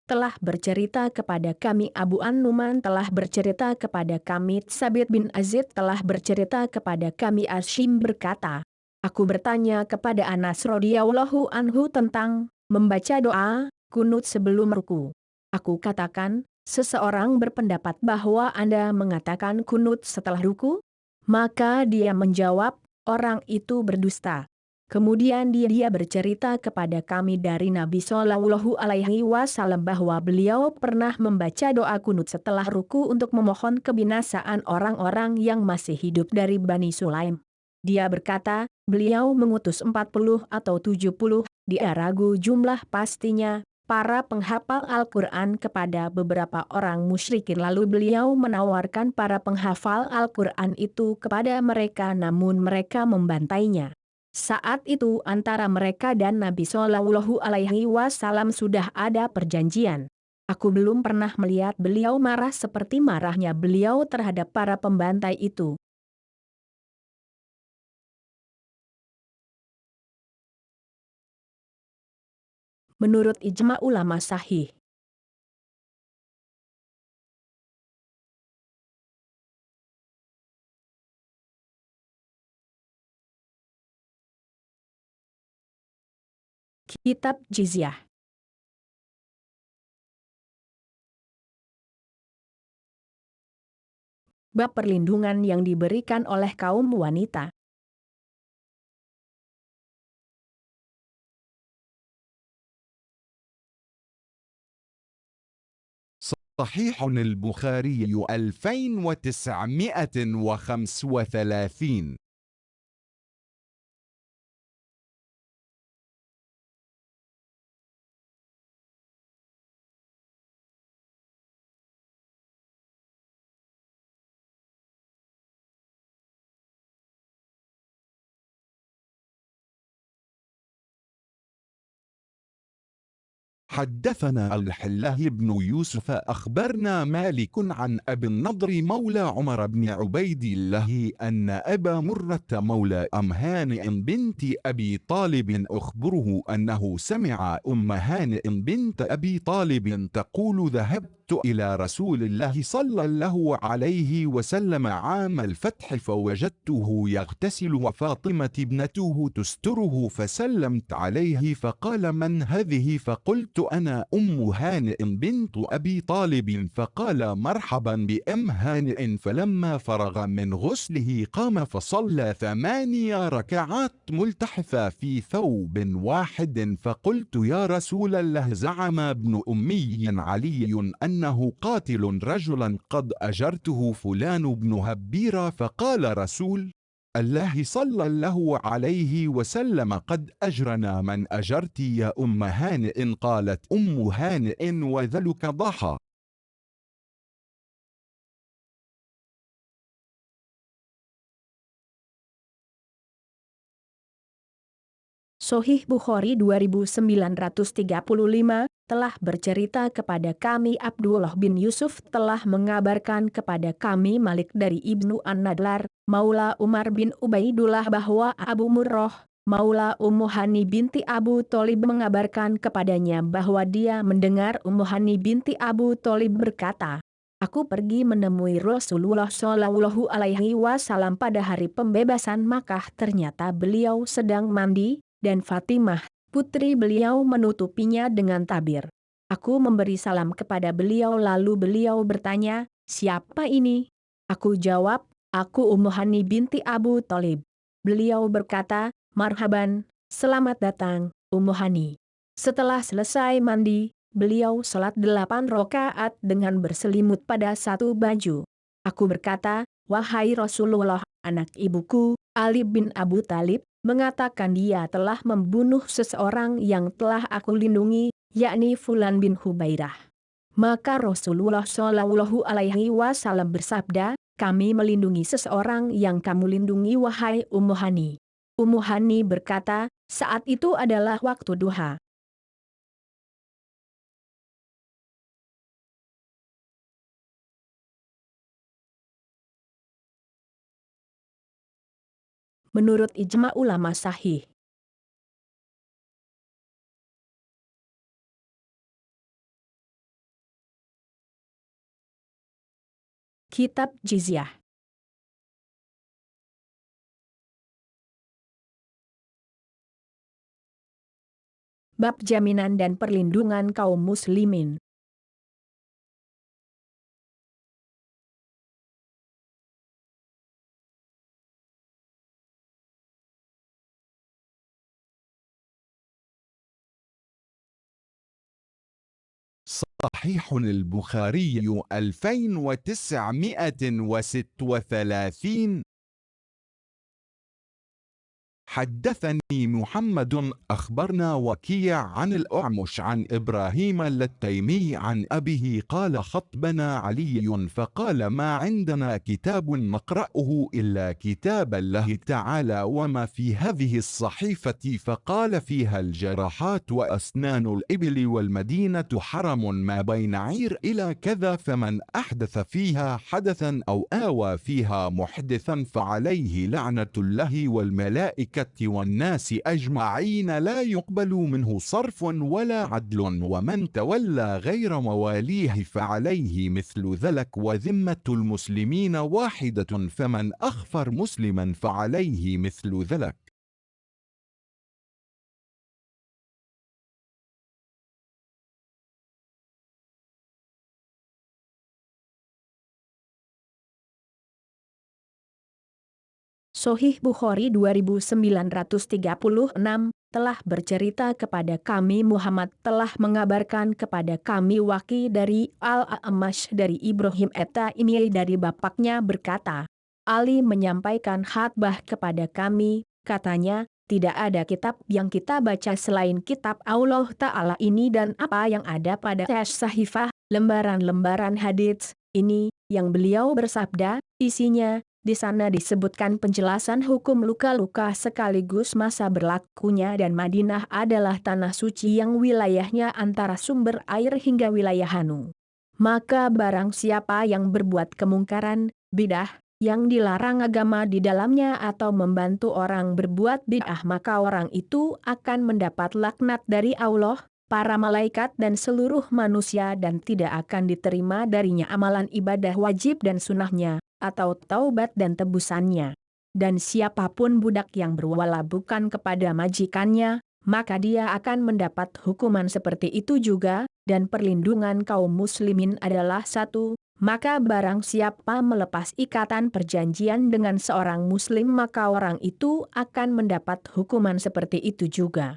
telah bercerita kepada kami Abu An-Numan telah bercerita kepada kami Sabit bin Azid telah bercerita kepada kami Asyim berkata, aku bertanya kepada Anas radhiyallahu anhu tentang membaca doa kunut sebelum ruku. Aku katakan, seseorang berpendapat bahwa Anda mengatakan kunut setelah ruku? Maka dia menjawab, orang itu berdusta. Kemudian dia bercerita kepada kami dari Nabi Shallallahu Alaihi Wasallam bahwa beliau pernah membaca doa kunut setelah ruku untuk memohon kebinasaan orang-orang yang masih hidup dari Bani Sulaim. Dia berkata, beliau mengutus 40 atau 70, dia ragu jumlah pastinya, para penghafal Al-Quran kepada beberapa orang musyrikin lalu beliau menawarkan para penghafal Al-Quran itu kepada mereka namun mereka membantainya. Saat itu antara mereka dan Nabi Shallallahu Alaihi Wasallam sudah ada perjanjian. Aku belum pernah melihat beliau marah seperti marahnya beliau terhadap para pembantai itu. Menurut ijma ulama sahih. Kitab Jizyah. Bab perlindungan yang diberikan oleh kaum wanita. صحيح البخاري 2935. حدثنا الحلاه بن يوسف أخبرنا مالك عن أبي النضر مولى عمر بن عبيد الله أن أبا مرة مولى أم هانئ بنت أبي طالب أخبره أنه سمع أم هانئ بنت أبي طالب تقول ذهبت إلى رسول الله صلى الله عليه وسلم عام الفتح فوجدته يغتسل وفاطمة ابنته تستره فسلمت عليه فقال من هذه فقلت أنا أم هانئ بنت أبي طالب فقال مرحبا بأم هانئ فلما فرغ من غسله قام فصلى 8 ركعات ملتحفة في ثوب واحد فقلت يا رسول الله زعم ابن أمي علي أنه قاتل رجلا قد أجرته فلان بن هبيرة فقال رسول الله صلى الله عليه وسلم قد أجرنا من أجرت يا أم هانئ قالت أم هانئ وذلك ضحى. Sahih Bukhari 2935 telah bercerita kepada kami Abdullah bin Yusuf telah mengabarkan kepada kami Malik dari Ibnu An-Nadlar, Maula Umar bin Ubaidullah bahwa Abu Murrah, Maula Ummu Hani binti Abu Thalib mengabarkan kepadanya bahwa dia mendengar Ummu Hani binti Abu Thalib berkata, aku pergi menemui Rasulullah Shallallahu Alaihi Wasallam pada hari pembebasan Makkah ternyata beliau sedang mandi, dan Fatimah, putri beliau menutupinya dengan tabir. Aku memberi salam kepada beliau lalu beliau bertanya, siapa ini? Aku jawab, aku Ummu Hani binti Abu Thalib. Beliau berkata, marhaban, selamat datang, Ummu Hani. Setelah selesai mandi, beliau sholat 8 rakaat dengan berselimut pada satu baju. Aku berkata, wahai Rasulullah, anak ibuku, Ali bin Abu Thalib, mengatakan dia telah membunuh seseorang yang telah aku lindungi, yakni Fulan bin Hubairah. Maka Rasulullah Shallallahu Alaihi Wasallam bersabda, kami melindungi seseorang yang kamu lindungi wahai Ummu Hani. Ummu Hani berkata, saat itu adalah waktu duha. Menurut ijma ulama sahih. Kitab Jizyah. Bab jaminan dan perlindungan kaum muslimin. صحيح البخاري 2936. حدثني محمد أخبرنا وكيع عن الأعمش عن إبراهيم التيمي عن أبيه قال خطبنا علي فقال ما عندنا كتاب نقرأه إلا كتاب الله تعالى وما في هذه الصحيفة فقال فيها الجراحات وأسنان الإبل والمدينة حرم ما بين عير إلى كذا فمن أحدث فيها حدثا أو آوى فيها محدثا فعليه لعنة الله والملائكة والناس أجمعين لا يقبل منه صرف ولا عدل ومن تولى غير مواليه فعليه مثل ذلك وذمة المسلمين واحدة فمن أخفر مسلما فعليه مثل ذلك. Sahih Bukhari 2936 telah bercerita kepada kami Muhammad telah mengabarkan kepada kami Waki dari Al-A'mash dari Ibrahim At-Taimi dari bapaknya berkata, Ali menyampaikan khatbah kepada kami, katanya, tidak ada kitab yang kita baca selain kitab Allah Ta'ala ini dan apa yang ada pada sahifah, lembaran-lembaran hadits, ini, yang beliau bersabda, isinya, di sana disebutkan penjelasan hukum luka-luka sekaligus masa berlakunya dan Madinah adalah tanah suci yang wilayahnya antara sumber air hingga wilayah Hanu. Maka barang siapa yang berbuat kemungkaran, bidah, yang dilarang agama di dalamnya atau membantu orang berbuat bid'ah maka orang itu akan mendapat laknat dari Allah, para malaikat dan seluruh manusia dan tidak akan diterima darinya amalan ibadah wajib dan sunnahnya, atau taubat dan tebusannya. Dan siapapun budak yang berwala bukan kepada majikannya, maka dia akan mendapat hukuman seperti itu juga, dan perlindungan kaum muslimin adalah satu, maka barang siapa melepas ikatan perjanjian dengan seorang muslim maka orang itu akan mendapat hukuman seperti itu juga.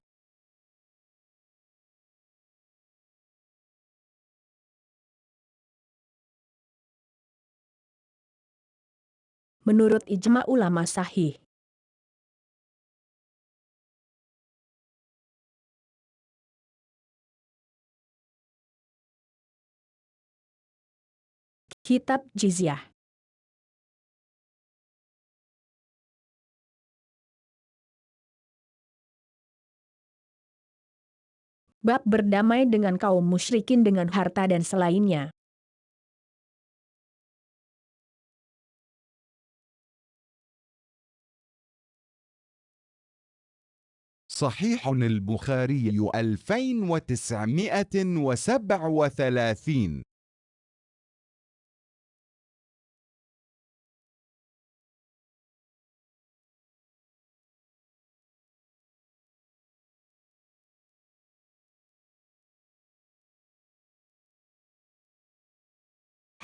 Menurut ijma ulama sahih. Kitab Jizyah. Bab berdamai dengan kaum musyrikin dengan harta dan selainnya. صحيح البخاري 2937.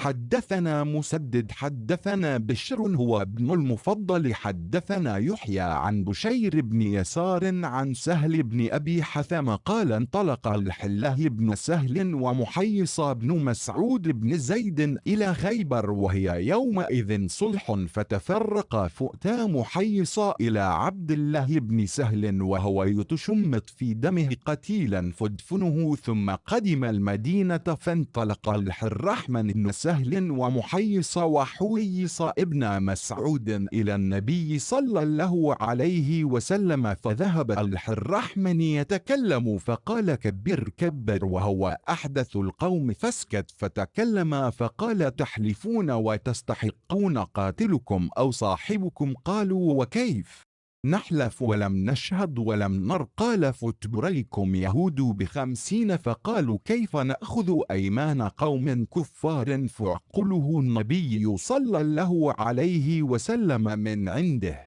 حدثنا مسدد حدثنا بشر هو ابن المفضل حدثنا يحيى عن بشير بن يسار عن سهل بن أبي حثم قال انطلق الحله بن سهل ومحيص بن مسعود بن زيد إلى خيبر وهي يومئذ صلح فتفرق فؤتا محيص إلى عبد الله بن سهل وهو يتشمط في دمه قتيلا فدفنه ثم قدم المدينة فانطلق الحرحمن بن سهل ومحيص وحويص ابن مسعود إلى النبي صلى الله عليه وسلم فذهب الحرحمن يتكلم فقال كبر كبر وهو أحدث القوم فاسكت فتكلم فقال تحلفون وتستحقون قاتلكم أو صاحبكم قالوا وكيف نحلف ولم نشهد ولم نر قال فتبريكم يهود ب50 فقالوا كيف نأخذ أيمان قوم كفار فعقله النبي صلى الله عليه وسلم من عنده.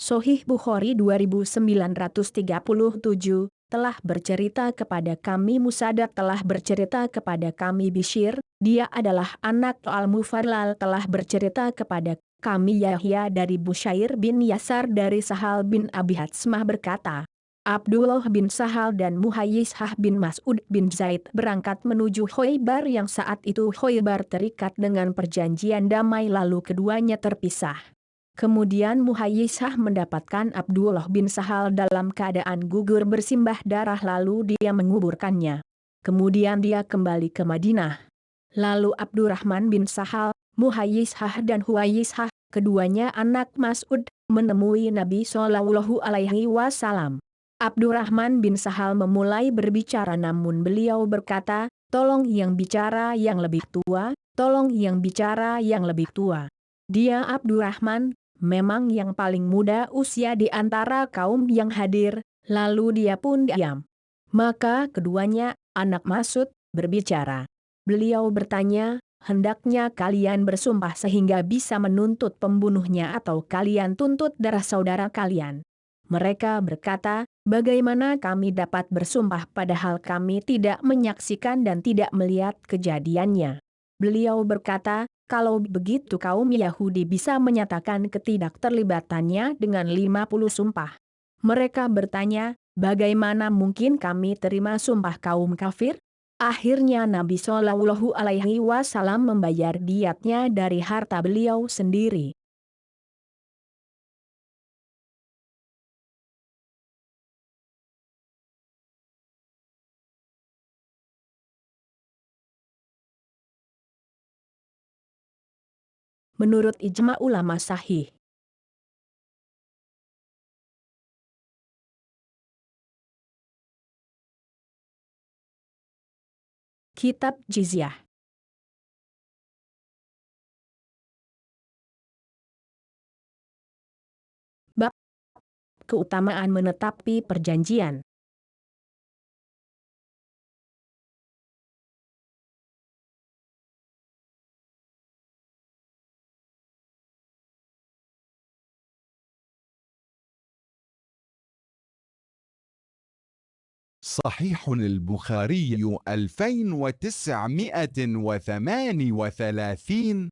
Sahih Bukhari 2937 telah bercerita kepada kami Musaddad telah bercerita kepada kami Bishr, dia adalah anak Al-Mufadlal telah bercerita kepada kami Yahya dari Busyair bin Yasar dari Sahal bin Abi Hatsmah berkata, Abdullah bin Sahal dan Muhayyishah bin Mas'ud bin Zaid berangkat menuju Khaybar yang saat itu Khaybar terikat dengan perjanjian damai lalu keduanya terpisah. Kemudian Muhayyishah mendapatkan Abdullah bin Sahal dalam keadaan gugur bersimbah darah lalu dia menguburkannya. Kemudian dia kembali ke Madinah. Lalu Abdurrahman bin Sahal, Muhayyishah dan Huwayyishah, keduanya anak Mas'ud, menemui Nabi Shallallahu Alaihi Wasallam. Abdurrahman bin Sahal memulai berbicara namun beliau berkata, tolong yang bicara yang lebih tua, tolong yang bicara yang lebih tua. Dia Abdurrahman, memang yang paling muda usia di antara kaum yang hadir, lalu dia pun diam. Maka keduanya, anak Mas'ud, berbicara. Beliau bertanya, hendaknya kalian bersumpah sehingga bisa menuntut pembunuhnya atau kalian tuntut darah saudara kalian. Mereka berkata, bagaimana kami dapat bersumpah padahal kami tidak menyaksikan dan tidak melihat kejadiannya. Beliau berkata, kalau begitu kaum Yahudi bisa menyatakan ketidakterlibatannya dengan 50 sumpah. Mereka bertanya, bagaimana mungkin kami terima sumpah kaum kafir? Akhirnya Nabi Shallallahu Alaihi Wasallam membayar diatnya dari harta beliau sendiri. Menurut ijma ulama sahih. Kitab Jizyah. Bab keutamaan menetapi perjanjian. صحيح البخاري 2938.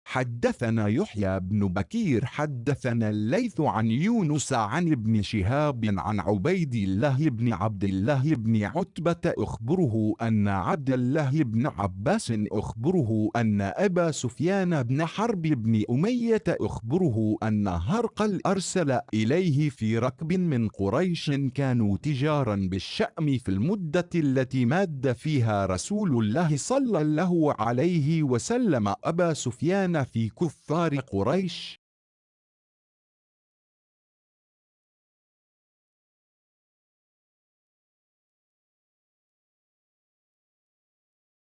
حدثنا يحيى بن بكير حدثنا الليث عن يونس عن ابن شهاب عن عبيد الله بن عبد الله بن عتبة أخبره أن عبد الله بن عباس أخبره أن أبا سفيان بن حرب بن أمية أخبره أن هرقل أرسل إليه في ركب من قريش كانوا تجارا بالشأم في المدة التي ماد فيها رسول الله صلى الله عليه وسلم أبا سفيان في كفار قريش.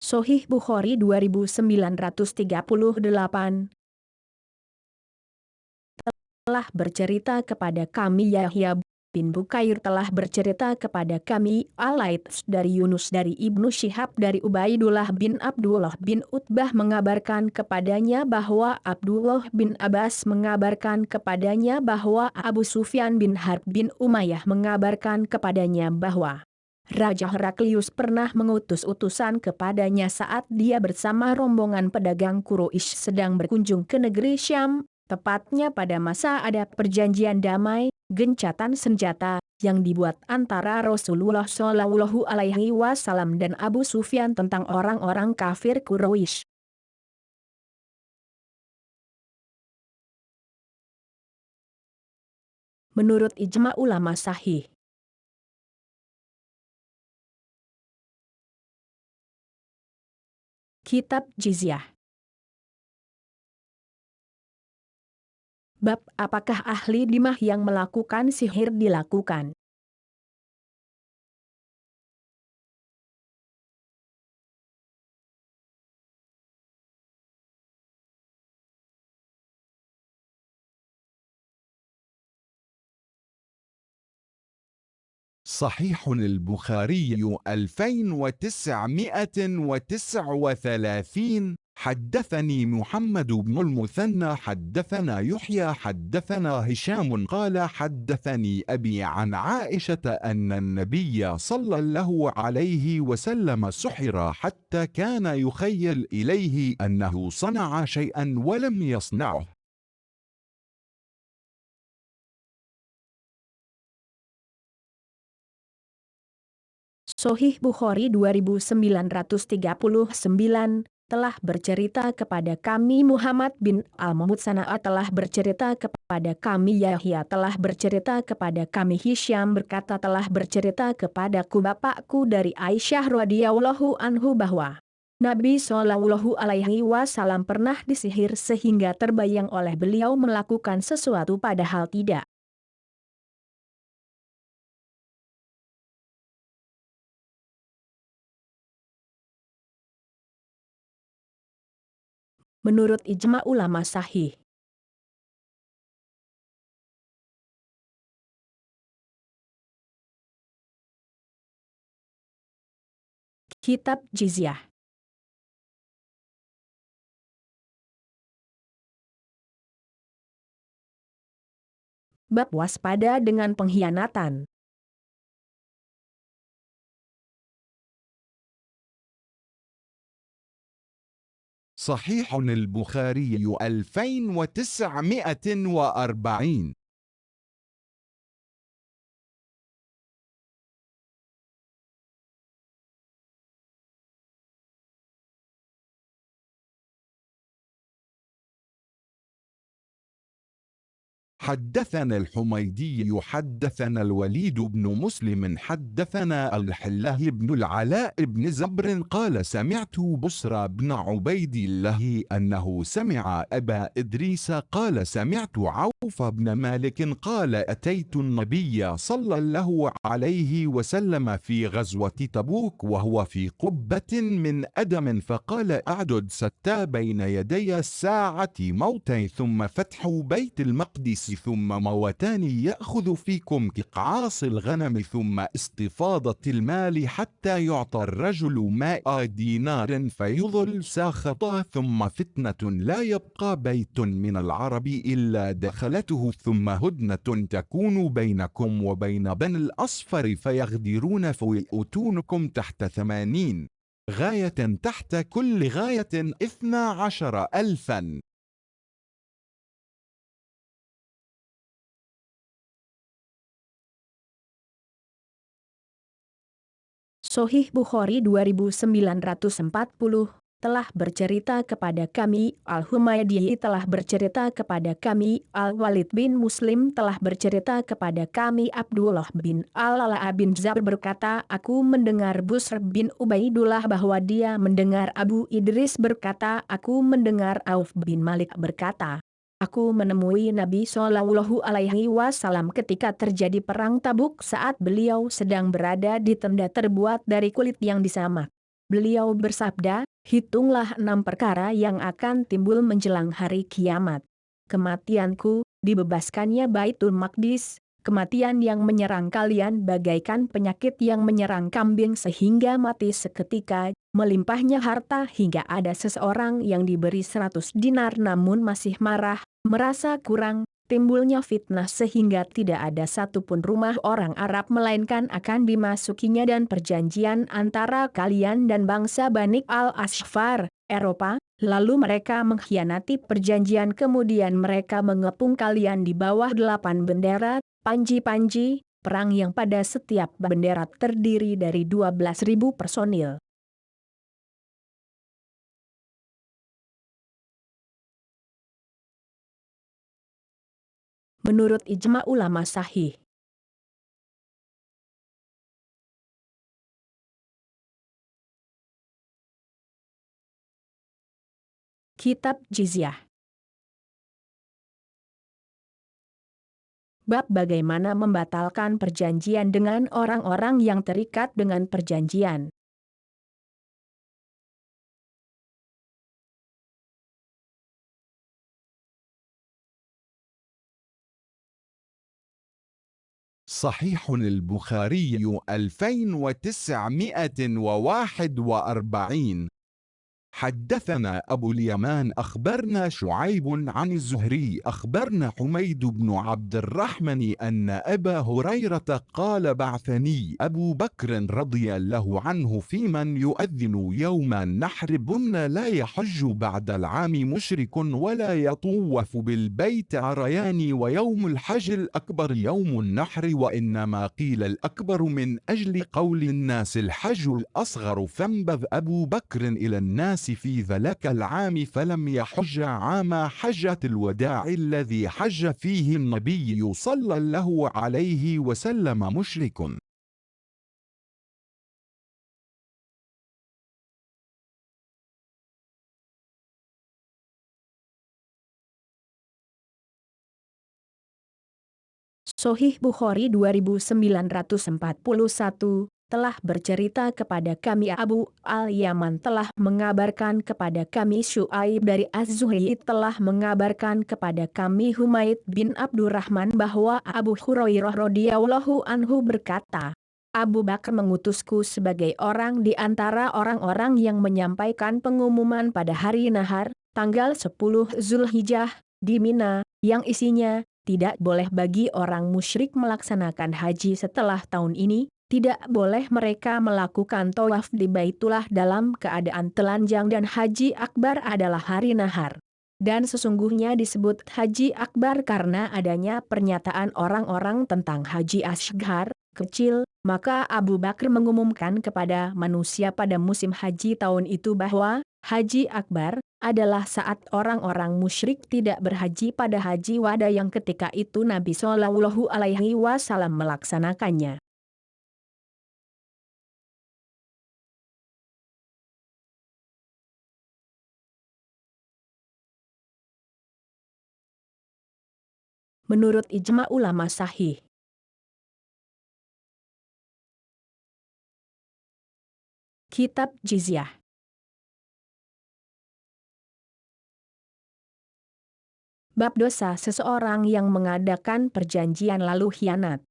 Sahih Bukhari 2938 telah bercerita kepada kami Yahya bin Bukair telah bercerita kepada kami Al-Laits dari Yunus dari Ibnu Syihab dari Ubaidullah bin Abdullah bin Utbah mengabarkan kepadanya bahwa Abdullah bin Abbas mengabarkan kepadanya bahwa Abu Sufyan bin Harb bin Umayyah mengabarkan kepadanya bahwa Raja Heraklius pernah mengutus utusan kepadanya saat dia bersama rombongan pedagang Quraisy sedang berkunjung ke negeri Syam. Tepatnya pada masa ada perjanjian damai, gencatan senjata, yang dibuat antara Rasulullah Shallallahu Alaihi Wasallam dan Abu Sufyan tentang orang-orang kafir Quraisy. Menurut ijma ulama sahih. Kitab Jizyah. Bab apakah ahli dimah yang melakukan sihir dilakukan? صحيح البخاري 2939. حدثني محمد بن المثنى حدثنا يحيى حدثنا هشام قال حدثني أبي عن عائشة أن النبي صلى الله عليه وسلم سحر حتى كان يخيل إليه أنه صنع شيئا ولم يصنعه. Sahih Bukhari 2939 telah bercerita kepada kami Muhammad bin Al-Mutsana'a telah bercerita kepada kami Yahya telah bercerita kepada kami Hisham berkata telah bercerita kepadaku bapakku dari Aisyah radhiyallahu anhu bahwa Nabi Shallallahu Alaihi Wasallam pernah disihir sehingga terbayang oleh beliau melakukan sesuatu padahal tidak. Menurut ijma ulama sahih. Kitab Jizyah. Bab waspada dengan pengkhianatan. صحيح البخاري 2940. حدثنا الحميدي حدثنا الوليد بن مسلم حدثنا الحله بن العلاء بن زبر قال سمعت بصرى بن عبيد الله أنه سمع أبا إدريس قال سمعت عوف بن مالك قال أتيت النبي صلى الله عليه وسلم في غزوة تبوك وهو في قبة من أدم فقال أعدد ستى بين يدي الساعة موتين ثم فتح بيت المقدس ثم موتان يأخذ فيكم كقعاص الغنم ثم استفاضة المال حتى يعطى الرجل ماء دينار فيظل ساخطا ثم فتنة لا يبقى بيت من العرب إلا دخلته ثم هدنة تكون بينكم وبين بني الأصفر فيغدرون فيؤتونكم تحت 80 غاية تحت كل غاية 12,000. Sahih Bukhari 2940 telah bercerita kepada kami, Al-Humaydi telah bercerita kepada kami, Al-Walid bin Muslim telah bercerita kepada kami, Abdullah bin Al-Ala bin Zabr berkata, aku mendengar Busr bin Ubaidullah bahwa dia mendengar Abu Idris berkata, aku mendengar Auf bin Malik berkata, aku menemui Nabi Shallallahu Alaihi Wasallam ketika terjadi perang Tabuk saat beliau sedang berada di tenda terbuat dari kulit yang disamak. Beliau bersabda, hitunglah 6 perkara yang akan timbul menjelang hari kiamat. Kematianku, dibebaskannya Baitul Maqdis, kematian yang menyerang kalian bagaikan penyakit yang menyerang kambing sehingga mati seketika, melimpahnya harta hingga ada seseorang yang diberi 100 dinar namun masih marah, merasa kurang, timbulnya fitnah sehingga tidak ada satupun rumah orang Arab melainkan akan dimasukinya dan perjanjian antara kalian dan bangsa Bani Al-Asfar, Eropa, lalu mereka mengkhianati perjanjian kemudian mereka mengepung kalian di bawah 8 bendera, panji-panji, perang yang pada setiap bendera terdiri dari 12.000 personil. Menurut ijma ulama sahih. Kitab Jizyah. Bab bagaimana membatalkan perjanjian dengan orang-orang yang terikat dengan perjanjian. صحيح البخاري 2941. حدثنا أبو اليمان أخبرنا شعيب عن الزهري أخبرنا حميد بن عبد الرحمن أن أبا هريرة قال بعثني أبو بكر رضي الله عنه في من يؤذن يوم النحر بن لا يحج بعد العام مشرك ولا يطوف بالبيت عريان ويوم الحج الأكبر يوم النحر وإنما قيل الأكبر من أجل قول الناس الحج الأصغر فانبذ أبو بكر إلى الناس في ذلك العام فلم يحج عام حجة الوداع الذي حج فيه النبي صلى الله عليه وسلم مشرك. Sahih Bukhari 2941 telah bercerita kepada kami Abu Al-Yaman telah mengabarkan kepada kami Syuaib dari Az-Zuhri telah mengabarkan kepada kami Humaid bin Abdurrahman bahwa Abu Hurairah radhiyallahu anhu berkata, Abu Bakar mengutusku sebagai orang di antara orang-orang yang menyampaikan pengumuman pada hari Nahar, tanggal 10 Zulhijjah, di Mina, yang isinya, tidak boleh bagi orang musyrik melaksanakan haji setelah tahun ini, Tidak boleh mereka melakukan tawaf di Baitullah dalam keadaan telanjang dan Haji Akbar adalah hari nahar. Dan sesungguhnya disebut Haji Akbar karena adanya pernyataan orang-orang tentang Haji Asghar, kecil, maka Abu Bakar mengumumkan kepada manusia pada musim haji tahun itu bahwa Haji Akbar adalah saat orang-orang musyrik tidak berhaji pada haji wada yang ketika itu Nabi Shallallahu Alaihi Wasallam melaksanakannya. Menurut ijma ulama sahih. Kitab Jizyah. Bab dosa seseorang yang mengadakan perjanjian lalu khianat.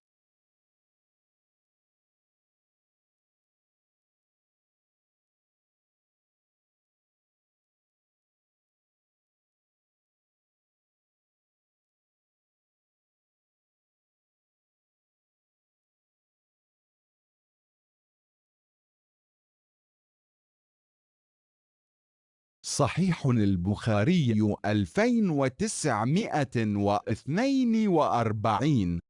صحيح البخاري 2942.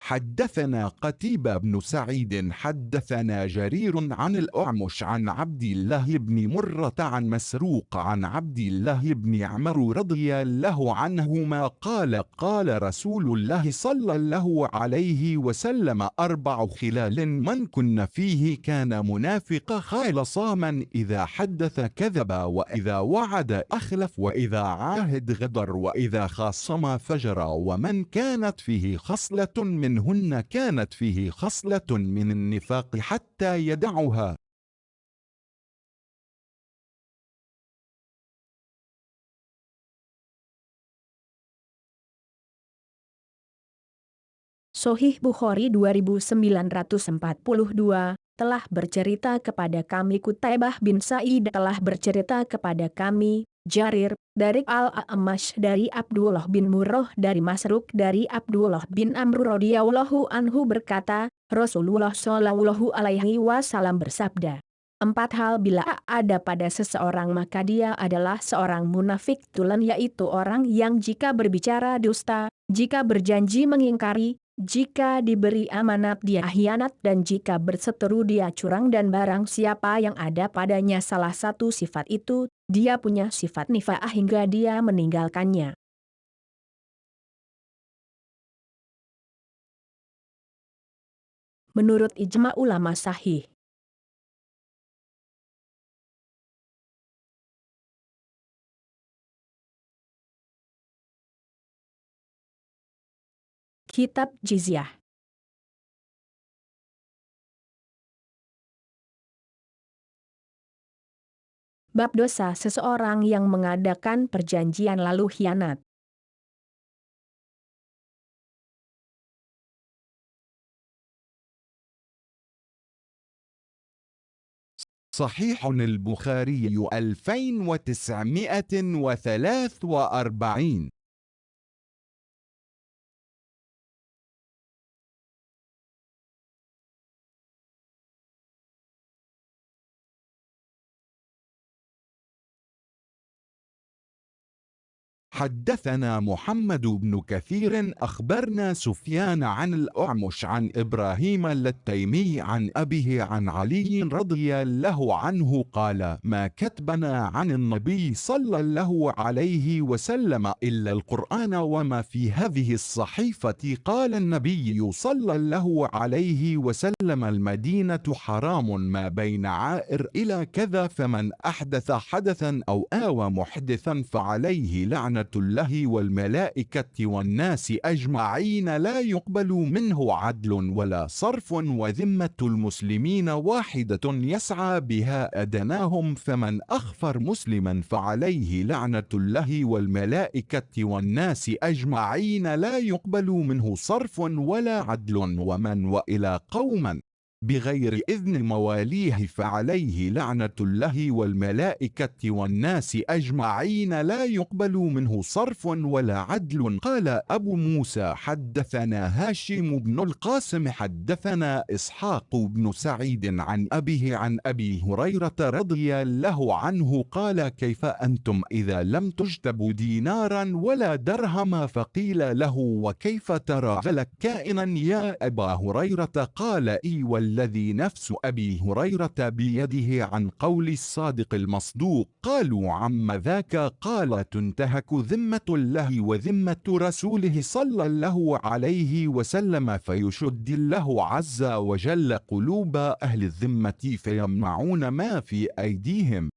حدثنا قتيبة بن سعيد حدثنا جرير عن الأعمش عن عبد الله بن مرة عن مسروق عن عبد الله بن عمرو رضي الله عنهما قال قال رسول الله صلى الله عليه وسلم 4 خلال من كن فيه كان منافق خالصا: من إذا حدث كذب، وإذا وعد أخلف، وإذا عاهد غدر، وإذا خاصم فجر. ومن كانت فيه خصلة منهن كانت فيه خصلة من النفاق حتى يدعها. Sahih Bukhari 2942 telah bercerita kepada kami Qutaibah bin Sa'id telah bercerita kepada kami Jarir dari Al-A'mash dari Abdullah bin Murrah dari Masruq dari Abdullah bin Amr radhiyallahu anhu berkata, Rasulullah shallallahu alaihi wasallam bersabda, 4 hal bila ada pada seseorang maka dia adalah seorang munafik tulen, yaitu orang yang jika berbicara dusta, jika berjanji mengingkari, jika diberi amanat dia khianat, dan jika berseteru dia curang. Dan barang siapa yang ada padanya salah satu sifat itu, dia punya sifat nifaqah hingga dia meninggalkannya. Menurut ijma ulama sahih. Kitab Jizyah. Bab dosa seseorang yang mengadakan perjanjian lalu khianat. صحيح البخاري 2943. حدثنا محمد بن كثير أخبرنا سفيان عن الأعمش عن إبراهيم التيمي عن أبيه عن علي رضي الله عنه قال: ما كتبنا عن النبي صلى الله عليه وسلم إلا القرآن وما في هذه الصحيفة. قال النبي صلى الله عليه وسلم: المدينة حرام ما بين عائر إلى كذا، فمن أحدث حدثا أو آوى محدثا فعليه لعنة الله والملائكة والناس أجمعين، لا يقبل منه عدل ولا صرف، وذمة المسلمين واحدة يسعى بها أدناهم، فمن أخفر مسلما فعليه لعنة الله والملائكة والناس أجمعين، لا يقبل منه صرف ولا عدل. ومن وإلى قوما بغير إذن مواليه فعليه لعنة الله والملائكة والناس أجمعين لا يقبل منه صرف ولا عدل. قال أبو موسى حدثنا هاشم بن القاسم حدثنا إسحاق بن سعيد عن أبيه عن أبي هريرة رضي الله عنه قال كيف أنتم إذا لم تجتبوا دينارا ولا درهم؟ فقيل له وكيف ترى لك كائنا يا أبا هريرة؟ قال إي والذي نفس أبي هريرة بيده عن قول الصادق المصدوق. قالوا عم ذاك؟ قال تنتهك ذمة الله وذمة رسوله صلى الله عليه وسلم فيشد الله عز وجل قلوب أهل الذمة فيمنعون ما في أيديهم.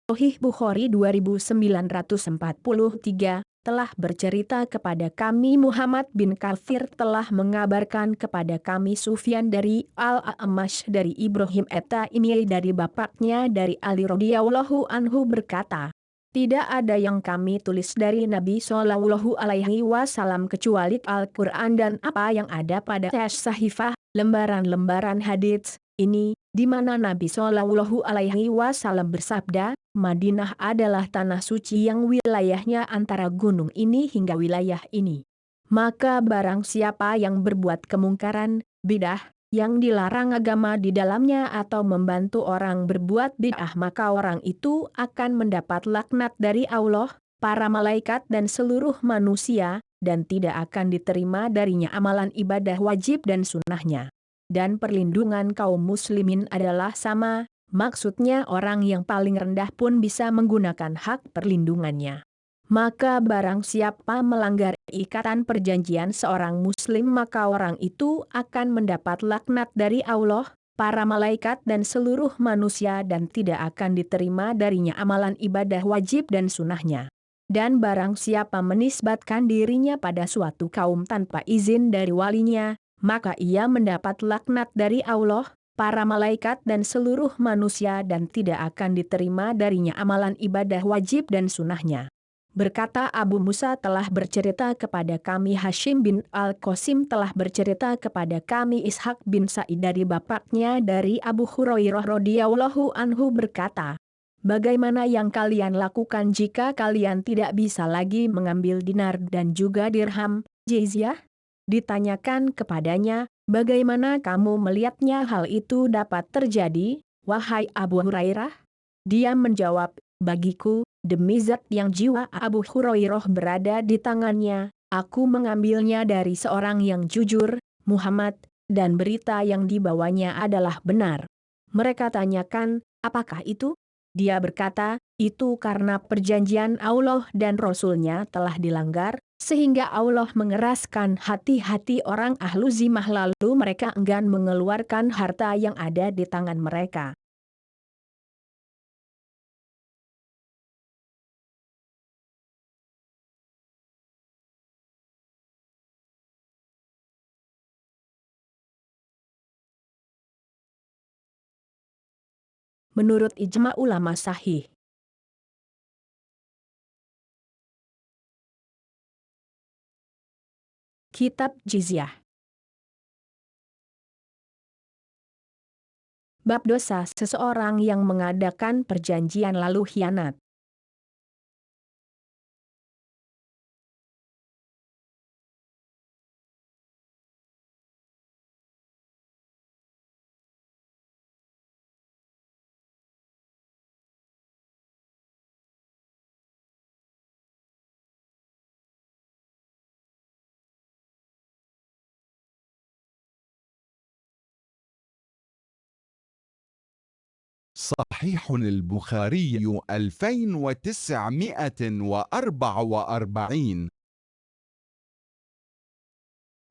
Sahih Bukhari 2943 telah bercerita kepada kami Muhammad bin Kathir telah mengabarkan kepada kami Sufyan dari Al-A'mash dari Ibrahim at-Taimi dari bapaknya dari Ali radhiyallahu anhu berkata, tidak ada yang kami tulis dari Nabi Shallallahu Alaihi Wasallam kecuali Al-Quran dan apa yang ada pada sahifah, lembaran-lembaran hadits ini, di mana Nabi Shallallahu Alaihi Wasallam bersabda, Madinah adalah tanah suci yang wilayahnya antara gunung ini hingga wilayah ini. Maka barang siapa yang berbuat kemungkaran, bidah, yang dilarang agama di dalamnya atau membantu orang berbuat bid'ah maka orang itu akan mendapat laknat dari Allah, para malaikat dan seluruh manusia, dan tidak akan diterima darinya amalan ibadah wajib dan sunnahnya. Dan perlindungan kaum muslimin adalah sama, maksudnya orang yang paling rendah pun bisa menggunakan hak perlindungannya. Maka barang siapa melanggar ikatan perjanjian seorang muslim maka orang itu akan mendapat laknat dari Allah, para malaikat dan seluruh manusia dan tidak akan diterima darinya amalan ibadah wajib dan sunnahnya. Dan barang siapa menisbatkan dirinya pada suatu kaum tanpa izin dari walinya, maka ia mendapat laknat dari Allah, para malaikat dan seluruh manusia dan tidak akan diterima darinya amalan ibadah wajib dan sunnahnya. Berkata Abu Musa telah bercerita kepada kami Hashim bin Al-Qasim telah bercerita kepada kami Ishaq bin Sa'id dari bapaknya dari Abu Hurairah radhiyallahu anhu berkata, bagaimana yang kalian lakukan jika kalian tidak bisa lagi mengambil dinar dan juga dirham, jizyah? Ditanyakan kepadanya, bagaimana kamu melihatnya hal itu dapat terjadi, wahai Abu Hurairah? Dia menjawab, bagiku, demi zat yang jiwa Abu Hurairah berada di tangannya, aku mengambilnya dari seorang yang jujur, Muhammad, dan berita yang dibawanya adalah benar. Mereka tanyakan, apakah itu? Dia berkata, itu karena perjanjian Allah dan Rasul-Nya telah dilanggar, sehingga Allah mengeraskan hati-hati orang ahlu zimah lalu mereka enggan mengeluarkan harta yang ada di tangan mereka. Menurut ijma ulama sahih. Kitab Jizyah. Bab dosa seseorang yang mengadakan perjanjian lalu khianat. صحيح البخاري 2944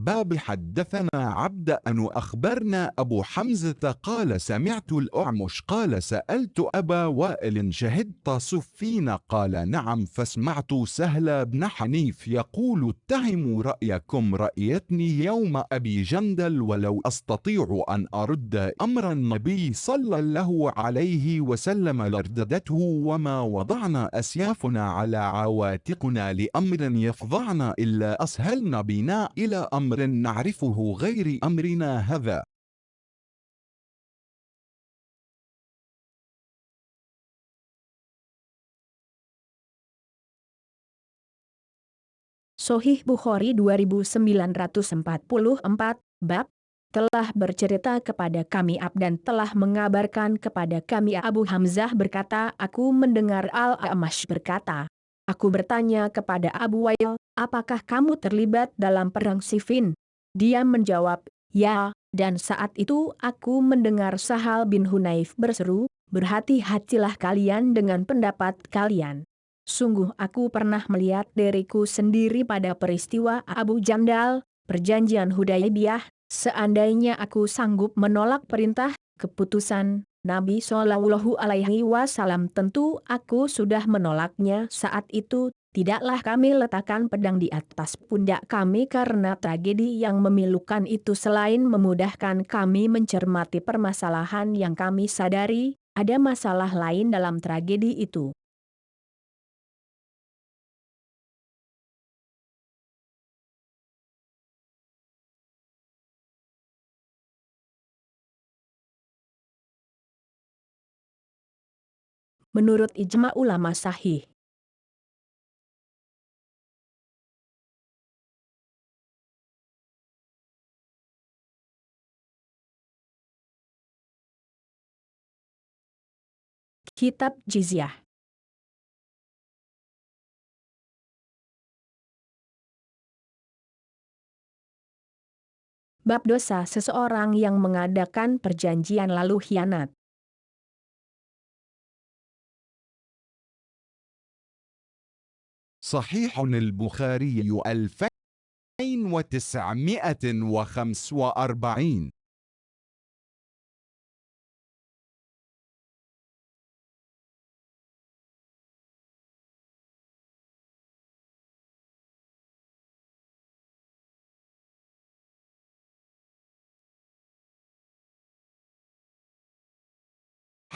باب حدثنا عبد أن أخبرنا أبو حمزة قال سمعت الأعمش قال سألت أبا وائل شهدت صفين قال نعم فسمعت سهل بن حنيف يقول اتهموا رأيكم رأيتني يوم أبي جندل ولو أستطيع أن أرد أمر النبي صلى الله عليه وسلم لرددته وما وضعنا أسيافنا على عواتقنا لأمر يفضعنا إلا أسهلنا بنا إلى أمر نعرفه غير أمرنا هذا. Sahih Bukhari 2944, bab telah bercerita kepada kami Abdan telah mengabarkan kepada kami Abu Hamzah berkata, aku mendengar Al-A'mash berkata, aku bertanya kepada Abu Wail, apakah kamu terlibat dalam perang Siffin? Dia menjawab, ya, dan saat itu aku mendengar Sahal bin Hunayf berseru, berhati-hatilah kalian dengan pendapat kalian. Sungguh aku pernah melihat diriku sendiri pada peristiwa Abu Jandal, perjanjian Hudaybiyah, seandainya aku sanggup menolak perintah, keputusan Nabi Shallallahu Alaihi Wasallam tentu aku sudah menolaknya saat itu. Tidaklah kami letakkan pedang di atas pundak kami karena tragedi yang memilukan itu selain memudahkan kami mencermati permasalahan yang kami sadari, ada masalah lain dalam tragedi itu. Menurut ijma ulama sahih. Kitab Jizyah. Bab dosa seseorang yang mengadakan perjanjian lalu khianat. صحيح البخاري 2945.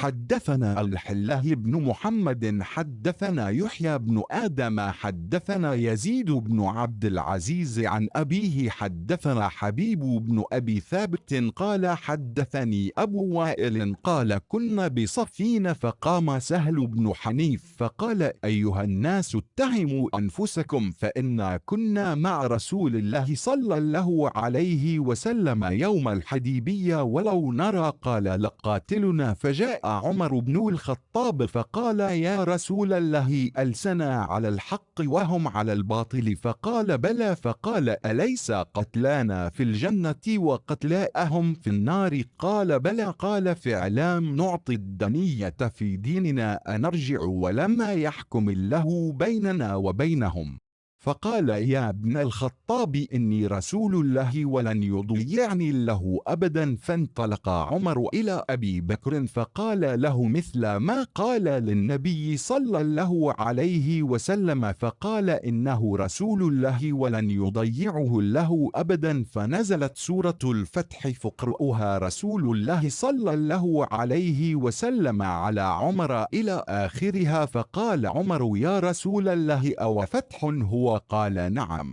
حدثنا الحلاه بن محمد حدثنا يحيى بن آدم حدثنا يزيد بن عبد العزيز عن أبيه حدثنا حبيب بن أبي ثابت قال حدثني أبو وائل قال كنا بصفين فقام سهل بن حنيف فقال أيها الناس اتهموا أنفسكم فإنا كنا مع رسول الله صلى الله عليه وسلم يوم الحديبية ولو نرى قال لقاتلنا فجاء عمر بن الخطاب فقال يا رسول الله ألسنا على الحق وهم على الباطل فقال بلى فقال أليس قتلانا في الجنة وقتلاءهم في النار قال بلى قال فعلام نعطي الدنية في ديننا أنرجع ولما يحكم الله بيننا وبينهم فقال يا ابن الخطاب إني رسول الله ولن يضيعني الله أبدا فانطلق عمر إلى أبي بكر فقال له مثل ما قال للنبي صلى الله عليه وسلم فقال إنه رسول الله ولن يضيعه الله أبدا فنزلت سورة الفتح فاقرؤها رسول الله صلى الله عليه وسلم على عمر إلى آخرها فقال عمر يا رسول الله أو فتح هو قال نعم.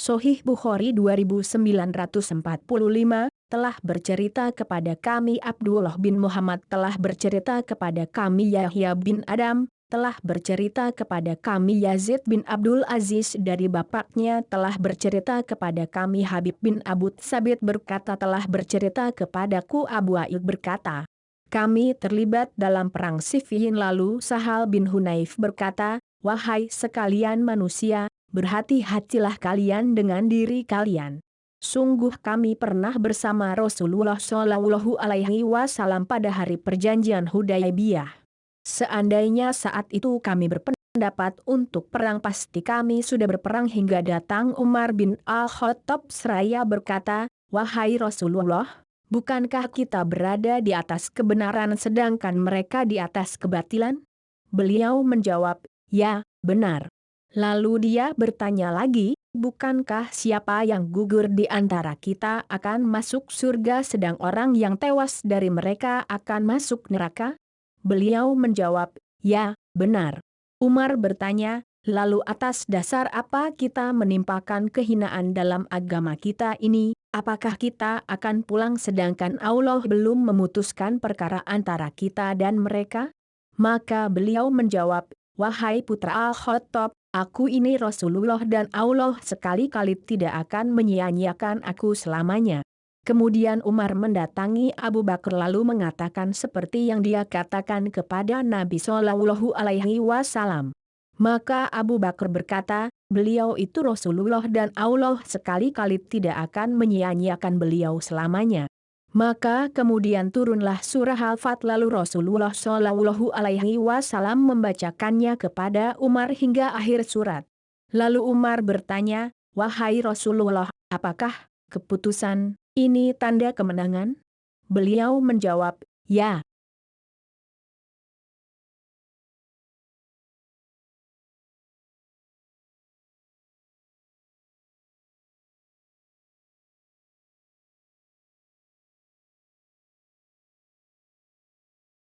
Sahih Bukhari 2945 telah bercerita kepada kami Abdullah bin Muhammad telah bercerita kepada kami Yahya bin Adam telah bercerita kepada kami Yazid bin Abdul Aziz dari bapaknya telah bercerita kepada kami Habib bin Abu Sabit berkata telah bercerita kepadaku Abu Wa'il berkata, kami terlibat dalam perang Siffin lalu Sahal bin Hunayf berkata, wahai sekalian manusia, berhati-hatilah kalian dengan diri kalian. Sungguh kami pernah bersama Rasulullah Shallallahu Alaihi Wasallam pada hari perjanjian Hudaybiyah. Seandainya saat itu kami berpendapat untuk perang, pasti kami sudah berperang. Hingga datang Umar bin Al-Khattab seraya berkata, "Wahai Rasulullah, bukankah kita berada di atas kebenaran sedangkan mereka di atas kebatilan?" Beliau menjawab, "Ya, benar." Lalu dia bertanya lagi, "Bukankah siapa yang gugur di antara kita akan masuk surga sedang orang yang tewas dari mereka akan masuk neraka?" Beliau menjawab, "Ya, benar." Umar bertanya, "Lalu atas dasar apa kita menimpakan kehinaan dalam agama kita ini? Apakah kita akan pulang sedangkan Allah belum memutuskan perkara antara kita dan mereka?" Maka beliau menjawab, "Wahai putra Al-Khattab, aku ini Rasulullah dan Allah sekali-kali tidak akan menyia-nyiakan aku selamanya." Kemudian Umar mendatangi Abu Bakar lalu mengatakan seperti yang dia katakan kepada Nabi Shallallahu Alaihi Wasallam. Maka Abu Bakar berkata, "Beliau itu Rasulullah dan Allah sekali-kali tidak akan menyia-nyiakan beliau selamanya." Maka kemudian turunlah surah Al-Fat lalu Rasulullah Shallallahu Alaihi Wasallam membacakannya kepada Umar hingga akhir surat. Lalu Umar bertanya, "Wahai Rasulullah, apakah keputusan ini tanda kemenangan?" Beliau menjawab, "Ya."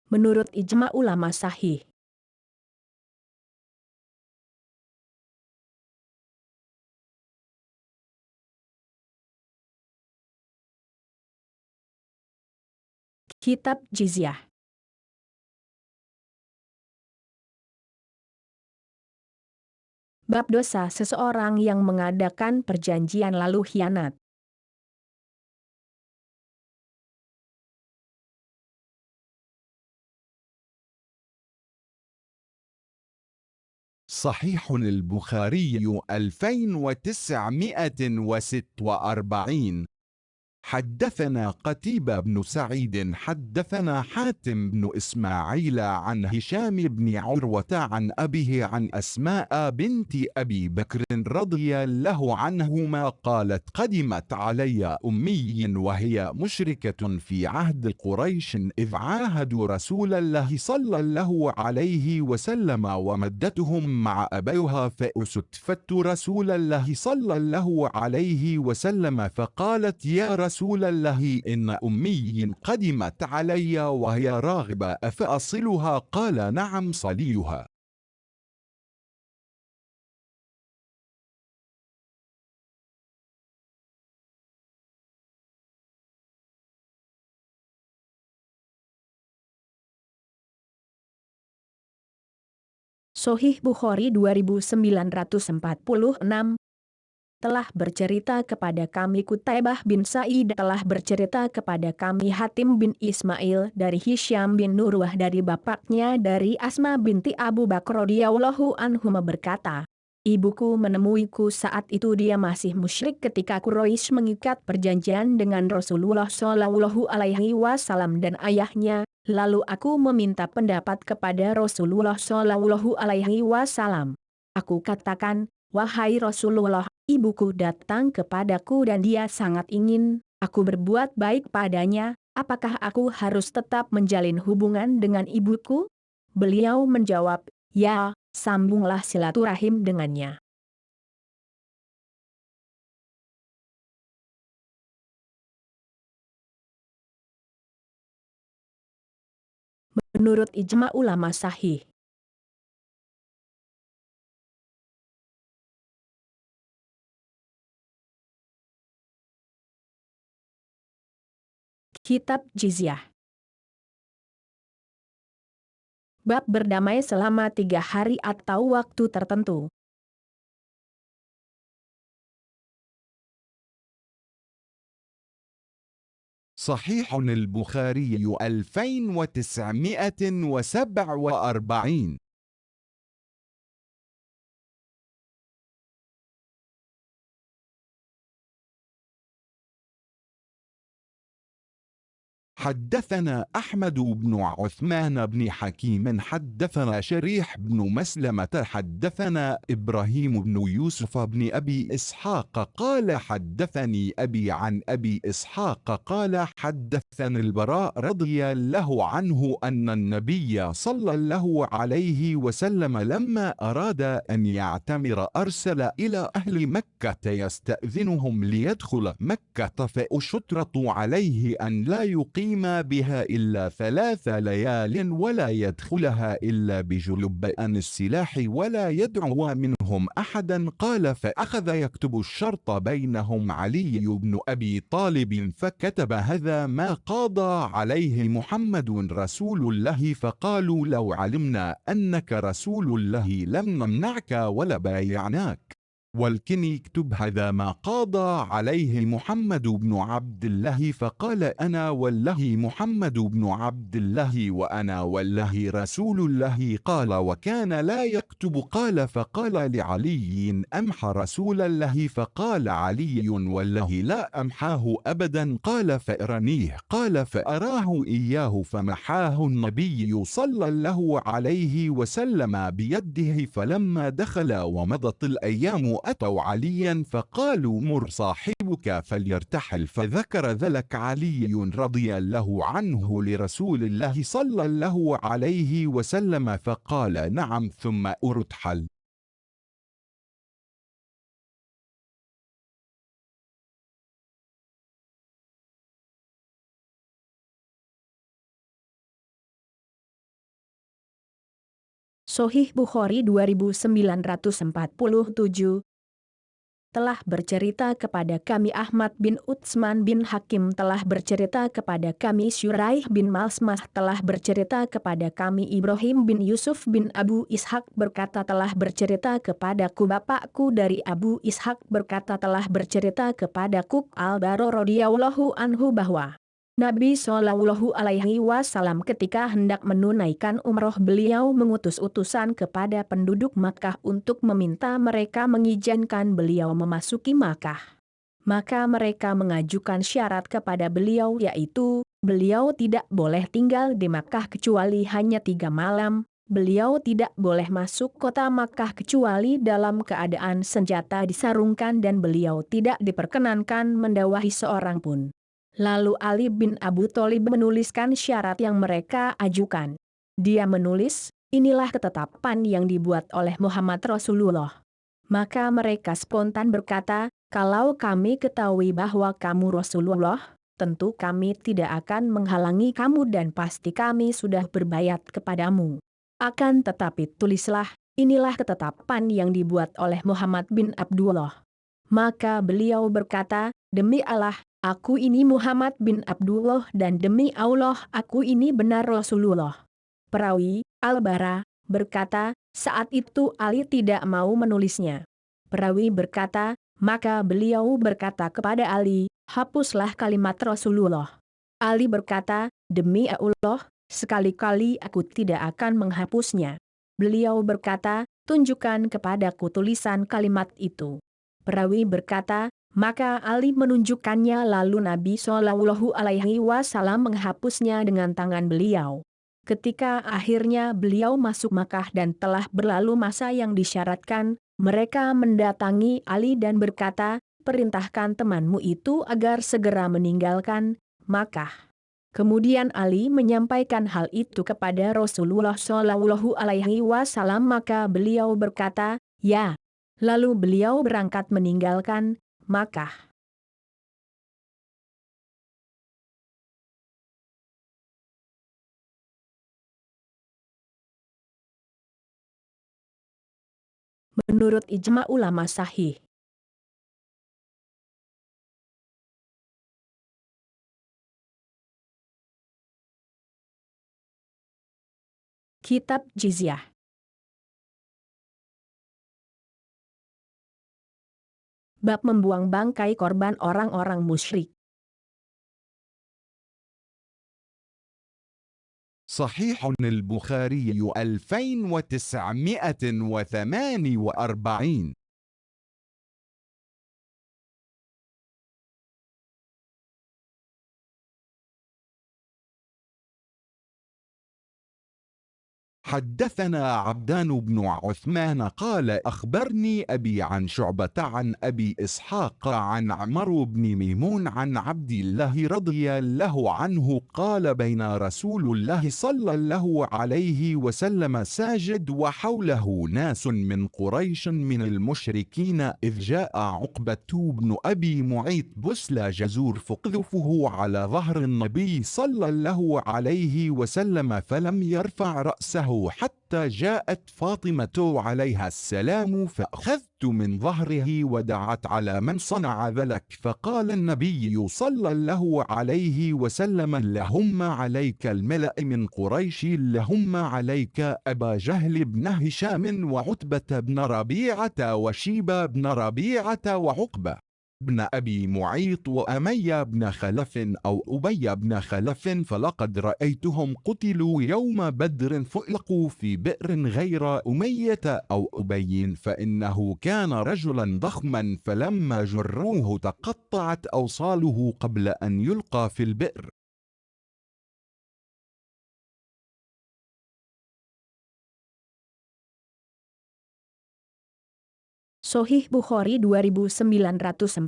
Menurut ijma ulama sahih. Kitab Jizyah. Bab dosa seseorang yang mengadakan perjanjian lalu khianat. صحيح البخاري 2946. حدثنا قتيبة بن سعيد حدثنا حاتم بن إسماعيل عن هشام بن عروة عن أبيه عن أسماء بنت أبي بكر رضي الله عنهما قالت: قدمت علي أمي وهي مشركة في عهد قريش إذ عاهدوا رسول الله صلى الله عليه وسلم ومدتهم مع أبيها فأستفدت رسول الله صلى الله عليه وسلم فقالت: يا رسول الله إن أمي قدمت علي وهي راغبة أفأصلها؟ قال: نعم صليها. Sahih Bukhari 2946 telah bercerita kepada kami Qutaibah bin Sa'id telah bercerita kepada kami Hatim bin Ismail dari Hisham bin Nurwah dari bapaknya dari Asma binti Abu Bakar radhiyallahu anhuma berkata, "Ibuku menemuiku saat itu dia masih musyrik ketika Quraisy mengikat perjanjian dengan Rasulullah Shallallahu Alaihi Wasallam dan ayahnya, lalu aku meminta pendapat kepada Rasulullah Shallallahu Alaihi Wasallam. Aku katakan, 'Wahai Rasulullah, ibuku datang kepadaku dan dia sangat ingin aku berbuat baik padanya, apakah aku harus tetap menjalin hubungan dengan ibuku?' Beliau menjawab, 'Ya, sambunglah silaturahim dengannya.'" Menurut ijma ulama sahih. Kitab Jizyah. Bab berdamai selama 3 hari atau waktu tertentu. صحيح البخاري 2947. حدثنا أحمد بن عثمان بن حكيم حدثنا شريح بن مسلمة حدثنا إبراهيم بن يوسف بن أبي إسحاق قال حدثني أبي عن أبي إسحاق قال حدثني البراء رضي الله عنه أن النبي صلى الله عليه وسلم لما أراد أن يعتمر أرسل إلى أهل مكة يستأذنهم ليدخل مكة فأشترط عليه أن لا يقيم بها إلا 3 ليال ولا يدخلها إلا بجلب عن السلاح ولا يدعو منهم أحدا قال فأخذ يكتب الشرط بينهم علي بن أبي طالب فكتب هذا ما قاضى عليه محمد رسول الله فقالوا لو علمنا أنك رسول الله لم نمنعك ولا بايعناك ولكن اكتب هذا ما قاضى عليه محمد بن عبد الله فقال أنا والله محمد بن عبد الله وأنا والله رسول الله قال وكان لا يكتب قال فقال لعلي أمح رسول الله فقال علي والله لا أمحاه أبدا قال فأرنيه قال فأراه إياه فمحاه النبي صلى الله عليه وسلم بيده فلما دخل ومضت الأيام أتوا عليا فقالوا مر صاحبك فليرتحل فذكر ذلك علي رضي الله عنه لرسول الله صلى الله عليه وسلم فقال نعم ثم أرتحل. Sahih Bukhari 2947 telah bercerita kepada kami Ahmad bin Utsman bin Hakim telah bercerita kepada kami Syuraih bin Malsmah telah bercerita kepada kami Ibrahim bin Yusuf bin Abu Ishaq berkata telah bercerita kepadaku bapakku dari Abu Ishaq berkata telah bercerita kepadaku Al-Bara radhiyallahu anhu bahwa Nabi Shallallahu Alaihi Wasallam ketika hendak menunaikan umroh beliau mengutus utusan kepada penduduk Makkah untuk meminta mereka mengizinkan beliau memasuki Makkah. Maka mereka mengajukan syarat kepada beliau yaitu, beliau tidak boleh tinggal di Makkah kecuali hanya 3 malam, beliau tidak boleh masuk kota Makkah kecuali dalam keadaan senjata disarungkan dan beliau tidak diperkenankan mendawahi seorang pun. Lalu Ali bin Abu Thalib menuliskan syarat yang mereka ajukan. Dia menulis, inilah ketetapan yang dibuat oleh Muhammad Rasulullah. Maka mereka spontan berkata, kalau kami ketahui bahwa kamu Rasulullah, tentu kami tidak akan menghalangi kamu dan pasti kami sudah berbayat kepadamu. Akan tetapi tulislah, inilah ketetapan yang dibuat oleh Muhammad bin Abdullah. Maka beliau berkata, demi Allah, aku ini Muhammad bin Abdullah dan demi Allah aku ini benar Rasulullah. Perawi, Al-Bara, berkata, saat itu Ali tidak mau menulisnya. Perawi berkata, maka beliau berkata kepada Ali, hapuslah kalimat Rasulullah. Ali berkata, demi Allah, sekali-kali aku tidak akan menghapusnya. Beliau berkata, tunjukkan kepadaku tulisan kalimat itu. Perawi berkata, maka Ali menunjukkannya lalu Nabi Shallallahu Alaihi Wasallam menghapusnya dengan tangan beliau. Ketika akhirnya beliau masuk Makkah dan telah berlalu masa yang disyaratkan, mereka mendatangi Ali dan berkata, perintahkan temanmu itu agar segera meninggalkan Makkah. Kemudian Ali menyampaikan hal itu kepada Rasulullah Shallallahu Alaihi Wasallam maka beliau berkata, ya. Lalu beliau berangkat meninggalkan Makkah. Menurut ijma ulama sahih. Kitab Jizyah. Bab membuang bangkai korban orang-orang musyrik. صحيح البخاري 2948. حدثنا عبدان بن عثمان قال أخبرني أبي عن شعبة عن أبي إسحاق عن عمرو بن ميمون عن عبد الله رضي الله عنه قال بين رسول الله صلى الله عليه وسلم ساجد وحوله ناس من قريش من المشركين إذ جاء عقبة بن أبي معيط بسلى جزور فقذفه على ظهر النبي صلى الله عليه وسلم فلم يرفع رأسه حتى جاءت فاطمة عليها السلام فأخذت من ظهره ودعت على من صنع ذلك فقال النبي صلى الله عليه وسلم اللهم عليك الملأ من قريش اللهم عليك أبا جهل بن هشام وعتبة بن ربيعة وشيبة بن ربيعة وعقبة بن أبي معيط وأمية بن خلف أو أبي بن خلف فلقد رأيتهم قتلوا يوم بدر فألقوا في بئر غير أمية أو أبي فإنه كان رجلا ضخما فلما جروه تقطعت أوصاله قبل أن يلقى في البئر. Sahih Bukhari 2948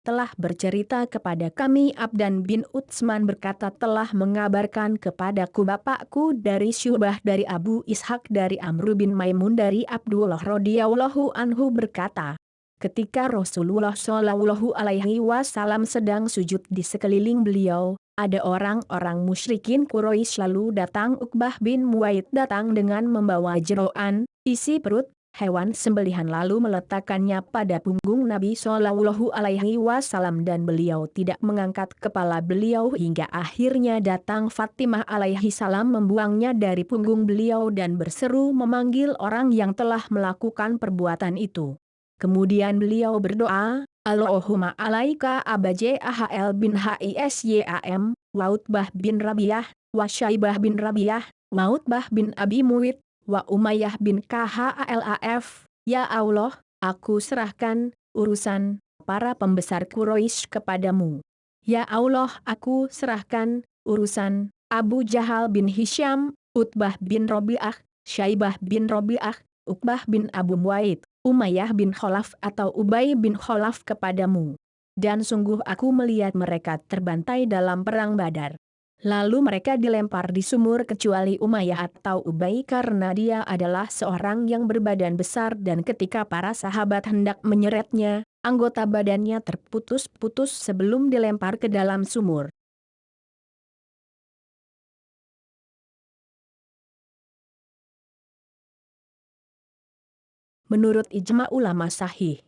telah bercerita kepada kami Abdan bin Utsman berkata telah mengabarkan kepadaku bapakku dari Syubah dari Abu Ishaq dari Amr bin Maimun dari Abdullah radhiyallahu anhu berkata, ketika Rasulullah shallallahu alaihi wasallam sedang sujud di sekeliling beliau, ada orang-orang musyrikin Quraisy lalu datang Uqbah bin Muwait datang dengan membawa jeroan, isi perut, hewan sembelihan lalu meletakkannya pada punggung Nabi Shallallahu Alaihi Wasallam dan beliau tidak mengangkat kepala beliau hingga akhirnya datang Fatimah alaihi salam membuangnya dari punggung beliau dan berseru memanggil orang yang telah melakukan perbuatan itu. Kemudian beliau berdoa, Allahumma alaika ahl bin Hisyam, Wautbah bin Rabiah, wa Syaibah bin Rabiah, Wautbah bin Abi Muwit, wa Umayyah bin Khalaf, ya Allah, aku serahkan urusan para pembesar Quraisy kepadamu. Ya Allah, aku serahkan urusan Abu Jahal bin Hisham, Utbah bin Rabi'ah, Syaibah bin Rabi'ah, Uqbah bin Abu Muwait, Umayyah bin Khalaf atau Ubay bin Khalaf kepadamu. Dan sungguh aku melihat mereka terbantai dalam perang Badar. Lalu mereka dilempar di sumur kecuali Umayyah atau Ubay karena dia adalah seorang yang berbadan besar dan ketika para sahabat hendak menyeretnya, anggota badannya terputus-putus sebelum dilempar ke dalam sumur. Menurut ijma ulama sahih.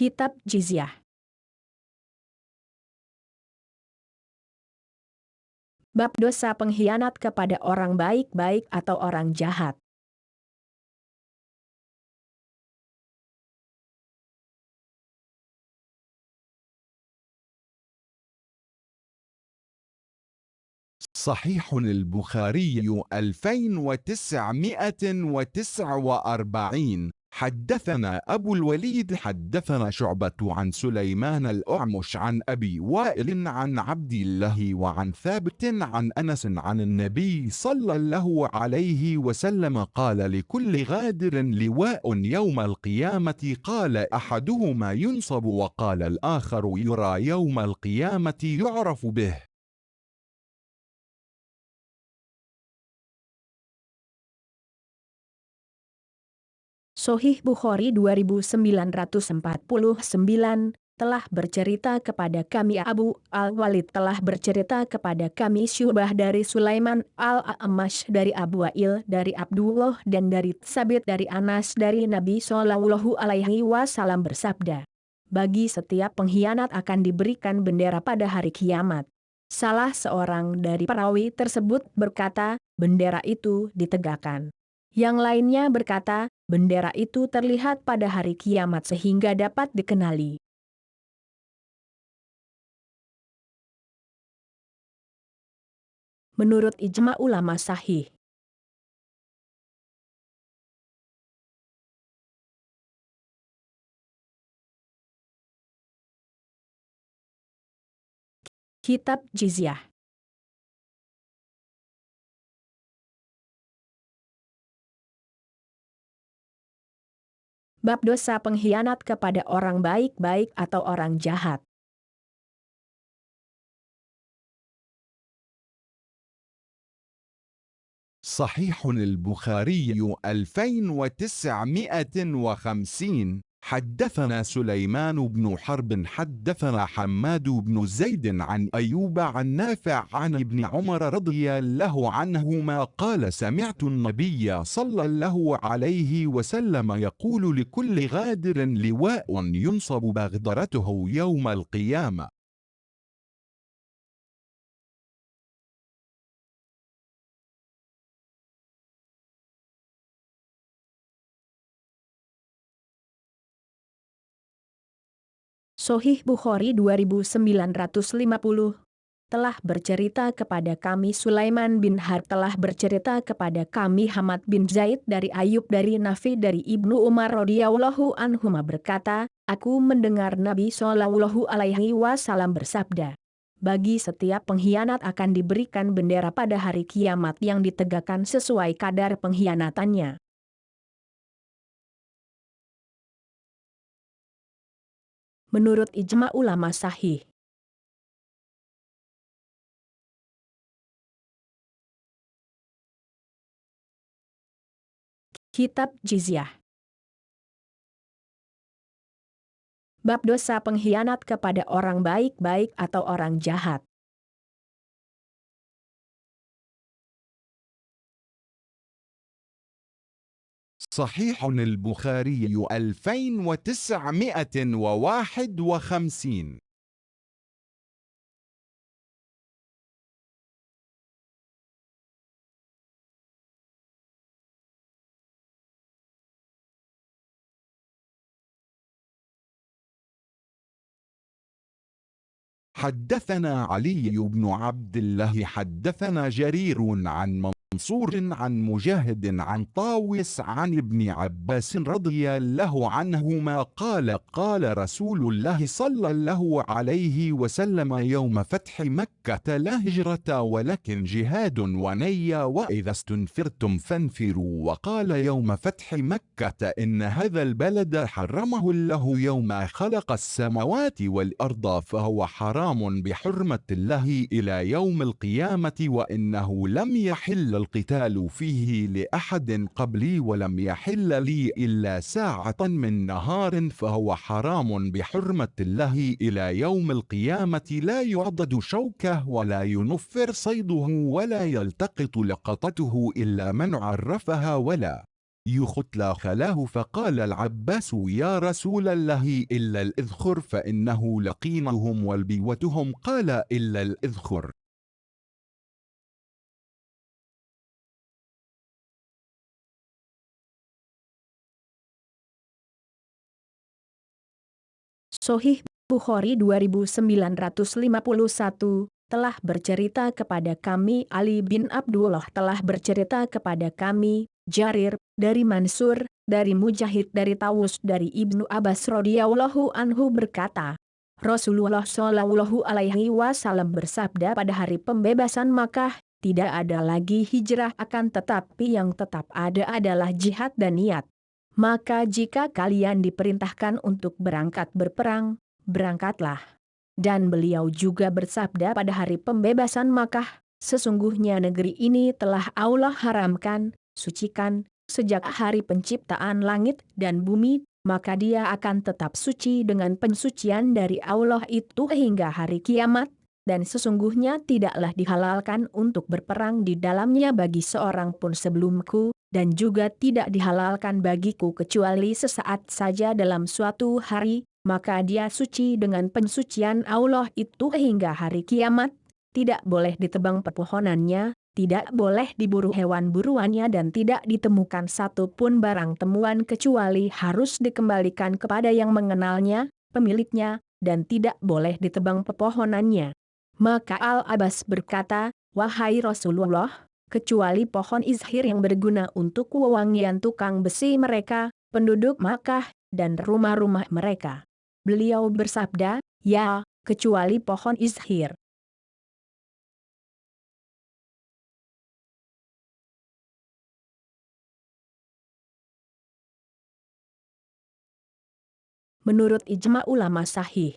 Kitab Jizyah. Bab dosa pengkhianat kepada orang baik-baik atau orang jahat. صحيح البخاري 2949. حدثنا أبو الوليد حدثنا شعبة عن سليمان الأعمش عن أبي وائل عن عبد الله وعن ثابت عن أنس عن النبي صلى الله عليه وسلم قال لكل غادر لواء يوم القيامة قال أحدهما ينصب وقال الآخر يرى يوم القيامة يعرف به. Sahih Bukhari 2949 telah bercerita kepada kami Abu Al-Walid telah bercerita kepada kami Syubah dari Sulaiman Al-A'mash dari Abu Wa'il dari Abdullah dan dari Tsabit dari Anas dari Nabi Shallallahu Alaihi Wasallam bersabda, bagi setiap pengkhianat akan diberikan bendera pada hari kiamat. Salah seorang dari perawi tersebut berkata, bendera itu ditegakkan. Yang lainnya berkata, bendera itu terlihat pada hari kiamat sehingga dapat dikenali. Menurut ijma ulama sahih. Kitab Jizyah. Bab dosa pengkhianat kepada orang baik-baik atau orang jahat. صحيح البخاري 2950. حدثنا سليمان بن حرب حدثنا حماد بن زيد عن أيوب عن نافع عن ابن عمر رضي الله عنهما قال سمعت النبي صلى الله عليه وسلم يقول لكل غادر لواء ينصب بغدرته يوم القيامة. Sahih Bukhari 2950 telah bercerita kepada kami Sulaiman bin Harb telah bercerita kepada kami Hamad bin Zaid dari Ayub dari Nafi dari Ibnu Umar radhiyallahu anhuma berkata, aku mendengar Nabi Shallallahu alaihi wasallam bersabda, bagi setiap pengkhianat akan diberikan bendera pada hari kiamat yang ditegakkan sesuai kadar pengkhianatannya. Menurut ijma ulama sahih. Kitab Jizyah. Bab dosa pengkhianat kepada orang baik-baik atau orang jahat. صحيح البخاري 2951. حدثنا علي بن عبد الله حدثنا جرير عن منصور عن مجاهد عن طاوس عن ابن عباس رضي الله عنهما قال قال رسول الله صلى الله عليه وسلم يوم فتح مكة لا هجرة ولكن جهاد ونية وإذا استنفرتم فانفروا. وقال يوم فتح مكة إن هذا البلد حرمه الله يوم خلق السماوات والأرض فهو حرام بحرمة الله إلى يوم القيامة وإنه لم يحل القتال فيه لأحد قبلي ولم يحل لي إلا ساعة من نهار فهو حرام بحرمة الله إلى يوم القيامة لا يعضد شوكه ولا ينفر صيده ولا يلتقط لقطته إلا من عرفها ولا يختلى خلاه. فقال العباس يا رسول الله إلا الإذخر فإنه لقينهم والبيوتهم قال إلا الإذخر. Sahih Bukhari 2951 telah bercerita kepada kami Ali bin Abdullah telah bercerita kepada kami Jarir dari Mansur dari Mujahid dari Tawus dari Ibnu Abbas radhiyallahu anhu berkata, Rasulullah Shallallahu alaihi wasallam bersabda pada hari pembebasan Makkah, tidak ada lagi hijrah akan tetapi yang tetap ada adalah jihad dan niat. Maka jika kalian diperintahkan untuk berangkat berperang, berangkatlah. Dan beliau juga bersabda pada hari pembebasan Makkah, sesungguhnya negeri ini telah Allah haramkan, sucikan, sejak hari penciptaan langit dan bumi, maka dia akan tetap suci dengan pensucian dari Allah itu hingga hari kiamat, dan sesungguhnya tidaklah dihalalkan untuk berperang di dalamnya bagi seorang pun sebelumku, dan juga tidak dihalalkan bagiku kecuali sesaat saja dalam suatu hari, maka dia suci dengan pensucian Allah itu hingga hari kiamat, tidak boleh ditebang pepohonannya, tidak boleh diburu hewan buruannya dan tidak ditemukan satu pun barang temuan kecuali harus dikembalikan kepada yang mengenalnya, pemiliknya, dan tidak boleh ditebang pepohonannya. Maka Al-Abbas berkata, wahai Rasulullah, kecuali pohon izhir yang berguna untuk wewangian tukang besi mereka, penduduk Makkah, dan rumah-rumah mereka. Beliau bersabda, ya, kecuali pohon izhir. menurut ijma ulama sahih.